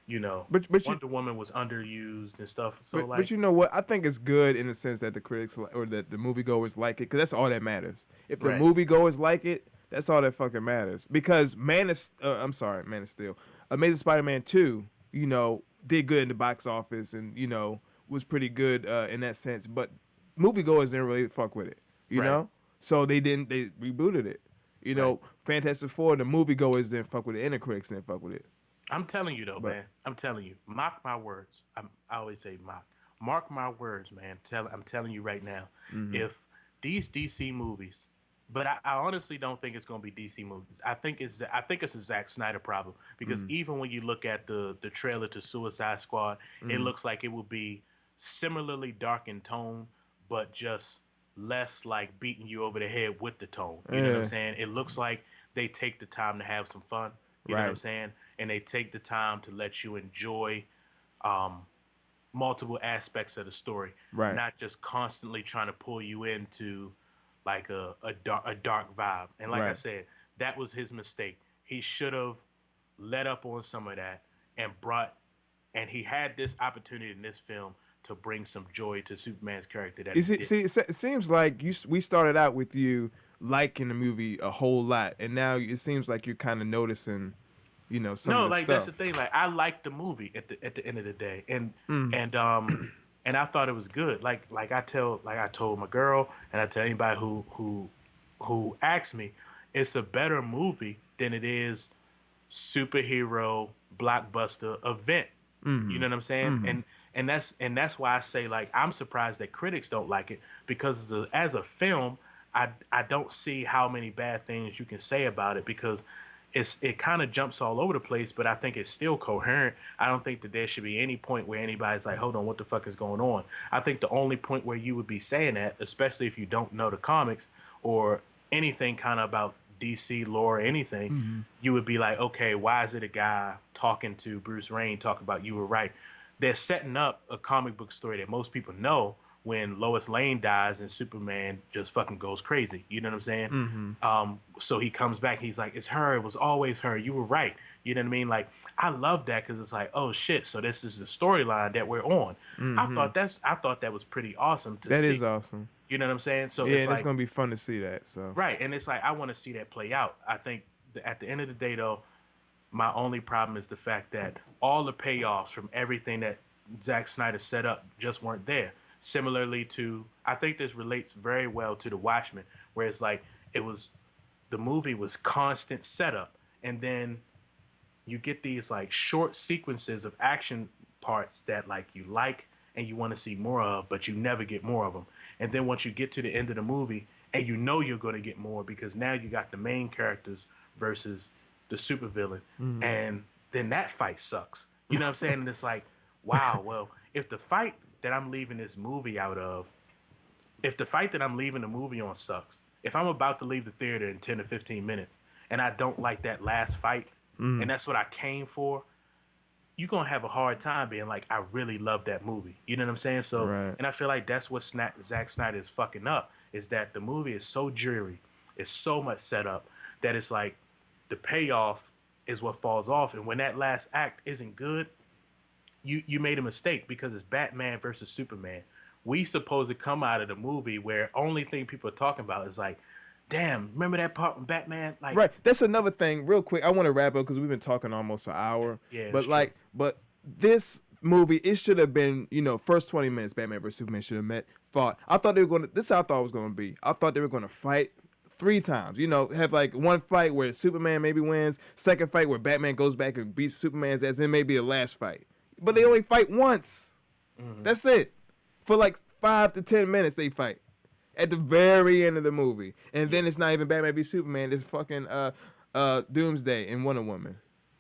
But you Wonder Woman was underused and stuff. So but like, you know what? I think it's good in the sense that the critics or that the moviegoers like it, because that's all that matters. If the right, moviegoers like it, that's all that fucking matters. Because Man of Steel, Amazing Spider-Man 2, did good in the box office and was pretty good in that sense. But moviegoers didn't really fuck with it, right, So they rebooted it. right. Fantastic Four, the moviegoers didn't fuck with it, and the critics didn't fuck with it. I'm telling you though, But man. I'm telling you. Mark my words. I always say mock. Mark my words, man. I'm telling you right now. If these DC movies, but I honestly don't think it's gonna be DC movies. I think it's a Zack Snyder problem, because even when you look at the trailer to Suicide Squad, it looks like it will be similarly dark in tone, but just less like beating you over the head with the tone. You know what I'm yeah, saying? It looks like they take the time to have some fun. You know what I'm right, saying? And they take the time to let you enjoy um, multiple aspects of the story, right, not just constantly trying to pull you into like a dark vibe. And like I Right. said, that was his mistake. He should have let up on some of that and brought and he had this opportunity in this film to bring some joy to Superman's character that You he see, didn't. it seems like we started out with you liking the movie a whole lot, and now it seems like you're kind of noticing, some of No, the like that's the stuff. thing. Like I liked the movie at the end of the day, and Mm. and um and I thought it was good. I told my girl, and I tell anybody who asks me, it's a better movie than it is superhero blockbuster event. You Mm-hmm. know what I'm saying? Mm-hmm. And that's why I say like I'm surprised that critics don't like it because as a film, I don't see how many bad things you can say about it because it kind of jumps all over the place, but I think it's still coherent. I don't think that there should be any point where anybody's like, hold on, what the fuck is going on? I think the only point where you would be saying that, especially if you don't know the comics or anything kind of about DC lore or anything, Mm-hmm. you would be like, okay, why is it a guy talking to Bruce Wayne talking about you were right? They're setting up a comic book story that most people know when Lois Lane dies and Superman just fucking goes crazy. You know what I'm saying? Mm-hmm. So he comes back. He's like, "It's her. It was always her. You were right." You know what I mean? Like, I love that because it's like, oh shit. So this is the storyline that we're on. Mm-hmm. I thought that was pretty awesome to That is see. awesome. You know what I'm saying? So Yeah, it's and it's like, gonna be fun to see that. So. right, and it's like I want to see that play out. I think at the end of the day, though, my only problem is the fact that all the payoffs from everything that Zack Snyder set up just weren't there. Similarly to, I think this relates very well to The Watchmen, where it's like it was the movie was constant setup, and then you get these like short sequences of action parts that like you like and you want to see more of, but you never get more of them. And then once you get to the end of the movie, and you know you're going to get more because now you got the main characters versus the supervillain, Mm-hmm. and then that fight sucks. You know what I'm saying? And it's like, wow, well, if the fight that I'm leaving this movie out of, if the fight that I'm leaving the movie on sucks, if I'm about to leave the theater in 10 to 15 minutes and I don't like that last fight, Mm-hmm. and that's what I came for, you're going to have a hard time being like, I really love that movie. You know what I'm saying? So, Right. and I feel like that's what Zack Snyder is fucking up, is that the movie is so dreary, it's so much setup that it's like the payoff is what falls off. And when that last act isn't good, you made a mistake because it's Batman versus Superman. We supposed to come out of the movie where only thing people are talking about is like, damn, remember that part when Batman like, Right. That's another thing. Real quick, I want to wrap up because we've been talking almost an hour. yeah, it's But true. this movie, it should have been, first 20 minutes. Batman vs Superman should have fought. I thought they were going to. This is how I thought it was going to be. I thought they were going to fight 3 times. Have like one fight where Superman maybe wins, second fight where Batman goes back and beats Superman's ass, and maybe a last fight. But they only fight once. Mm-hmm. That's it. For like 5 to 10 minutes, they fight at the very end of the movie, and Yeah. then it's not even Batman v Superman. It's fucking Doomsday and Wonder Woman.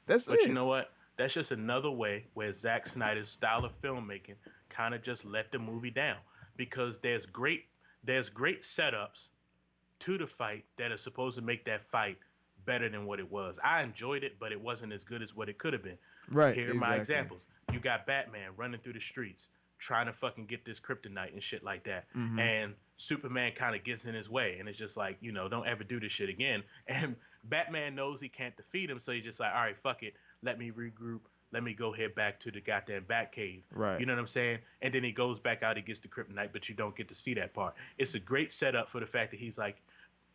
That's But you it. know what? That's just another way where Zack Snyder's style of filmmaking kind of just let the movie down because there's great setups to the fight that are supposed to make that fight better than what it was. I enjoyed it, but it wasn't as good as what it could have been. Right. Here are my Exactly. examples. You got Batman running through the streets trying to fucking get this kryptonite and shit like that. Mm-hmm. And Superman kind of gets in his way and it's just like, don't ever do this shit again. And Batman knows he can't defeat him, so he's just like, all right, fuck it. Let me regroup. Let me go head back to the goddamn Batcave. Right. You know what I'm saying? And then he goes back out, he gets the kryptonite, but you don't get to see that part. It's a great setup for the fact that he's like,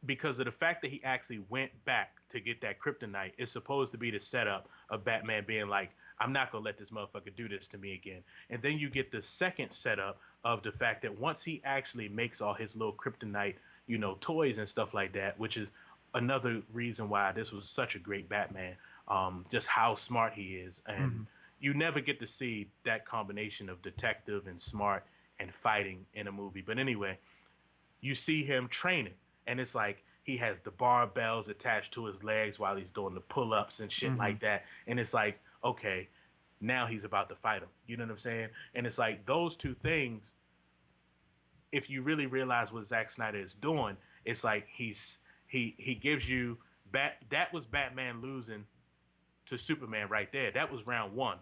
because of the fact that he actually went back to get that kryptonite, it's supposed to be the setup of Batman being like, I'm not gonna let this motherfucker do this to me again. And then you get the second setup of the fact that once he actually makes all his little kryptonite, toys and stuff like that, which is another reason why this was such a great Batman. Just how smart he is, and Mm-hmm. you never get to see that combination of detective and smart and fighting in a movie. But anyway, you see him training, and it's like he has the barbells attached to his legs while he's doing the pull-ups and shit Mm-hmm. like that. And it's like, okay, now he's about to fight him. You know what I'm saying? And it's like those two things. If you really realize what Zack Snyder is doing, it's like he gives you that was Batman losing to Superman right there. That was round one.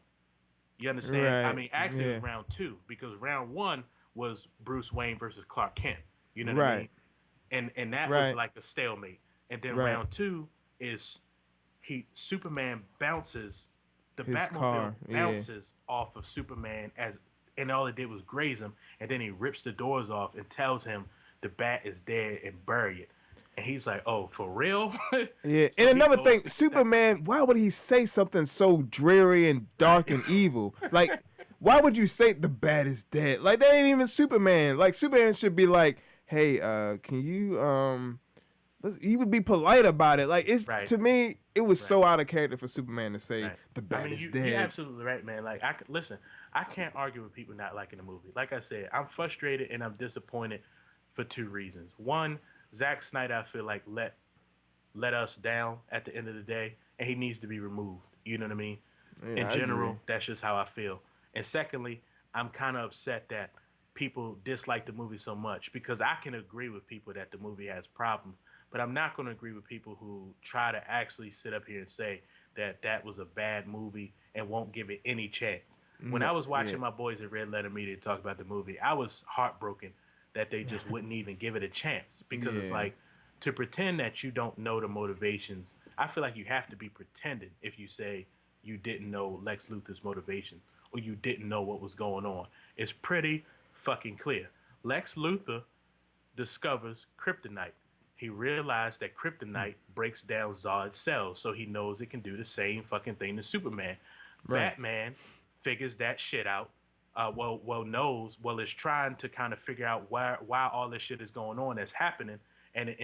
You understand? I Right. mean, actually, it Yeah. was round two because round one was Bruce Wayne versus Clark Kent. You know what I Right. mean? and that was Right. like a stalemate. And then Right. round two is Superman bounces, the His Batmobile car. Yeah. bounces off of Superman and all it did was graze him, and then he rips the doors off and tells him the bat is dead and bury it. And he's like, "Oh, for real?" Yeah. So And he another goes thing, to get that. Superman, why would he say something so dreary and dark and evil? Like, why would you say the bat is dead? Like, that ain't even Superman. Like, Superman should be like, hey, can you he would be polite about it. Like, it's, Right, to me, it was right, so out of character for Superman to say right. the I bat mean, is you're dead. absolutely right, man. Like, listen. I can't argue with people not liking the movie. Like I said, I'm frustrated and I'm disappointed for two reasons. One, Zack Snyder, I feel like let us down at the end of the day, and he needs to be removed. You know what I mean? Yeah, In I agree. general, that's just how I feel. And secondly, I'm kind of upset that people dislike the movie so much because I can agree with people that the movie has problems, but I'm not going to agree with people who try to actually sit up here and say that that was a bad movie and won't give it any chance. When No, I was yeah, watching my boys at Red Letter Media talk about the movie, I was heartbroken that they just wouldn't even give it a chance because it's yeah, like to pretend that you don't know the motivations. I feel like you have to be pretending if you say you didn't know Lex Luthor's motivation or you didn't know what was going on. It's pretty fucking clear. Lex Luthor discovers kryptonite. He realized that kryptonite breaks down Zod's cells, so he knows it can do the same fucking thing to Superman. right. Batman figures that shit out. Is trying to kind of figure out why all this shit is going on that's happening, and he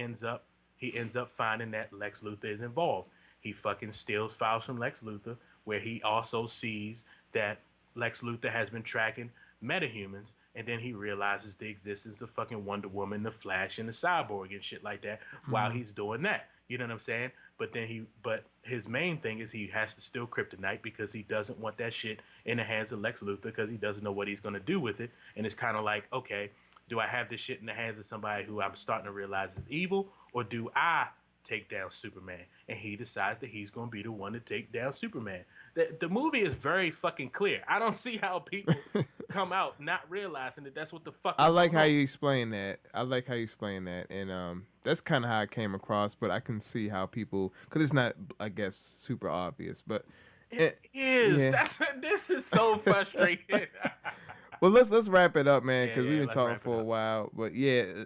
ends up finding that Lex Luthor is involved. He fucking steals files from Lex Luthor, where he also sees that Lex Luthor has been tracking metahumans, and then he realizes the existence of fucking Wonder Woman, the Flash, and the Cyborg and shit like that while Mm-hmm. he's doing that. You know what I'm saying? But his main thing is he has to steal kryptonite because he doesn't want that shit in the hands of Lex Luthor because he doesn't know what he's gonna do with it. And it's kind of like, okay, do I have this shit in the hands of somebody who I'm starting to realize is evil, or do I take down Superman? And he decides that he's gonna be the one to take down Superman. The movie is very fucking clear. I don't see how people come out not realizing that that's what the fuck I is like going how on. you explain that. I like how you explain that, and that's kind of how I came across. But I can see how people, because it's not, I guess, super obvious. But It it, is. yeah. That's this is so frustrating. Well, let's wrap it up, man, Yeah, because we've yeah. been Let's talking wrap it for a up. while. But yeah,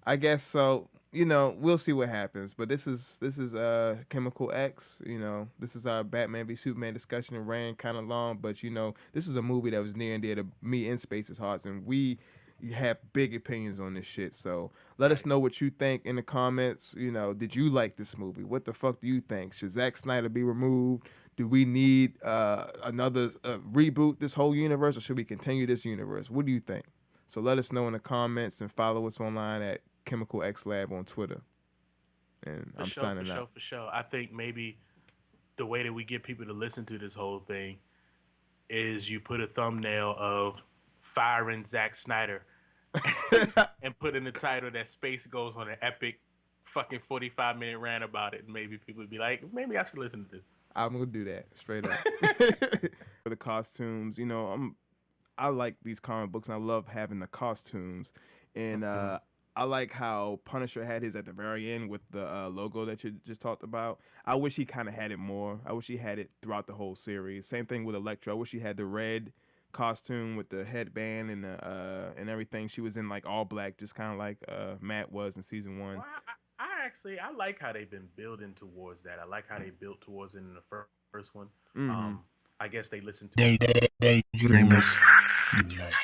I guess so. You know, we'll see what happens. But this is Chemical X. You know, this is our Batman v Superman discussion. It ran kind of long, but you know, this is a movie that was near and dear to me and Space's hearts, and we have big opinions on this shit. So let us Right. know what you think in the comments. You know, did you like this movie? What the fuck do you think? Should Zack Snyder be removed? Do we need another reboot this whole universe, or should we continue this universe? What do you think? So let us know in the comments and follow us online at Chemical X Lab on Twitter. And For I'm sure. For signing sure. out. For sure. I think maybe the way that we get people to listen to this whole thing is you put a thumbnail of firing Zack Snyder and put in the title that Space goes on an epic fucking 45-minute rant about it, and maybe people would be like, maybe I should listen to this. I'm gonna do that straight up. For the costumes, you know, I like these comic books and I love having the costumes. And Mhm. I like how Punisher had his at the very end with the logo that you just talked about. I wish he kind of had it more. I wish he had it throughout the whole series. Same thing with Elektra. I wish he had the red costume with the headband and everything. She was in like all black, just kind of like Matt was in season one. Well, I like how they've been building towards that. I like how they built towards it in the first one. Mm-hmm. Um, I guess they listened to Daydreamers unite.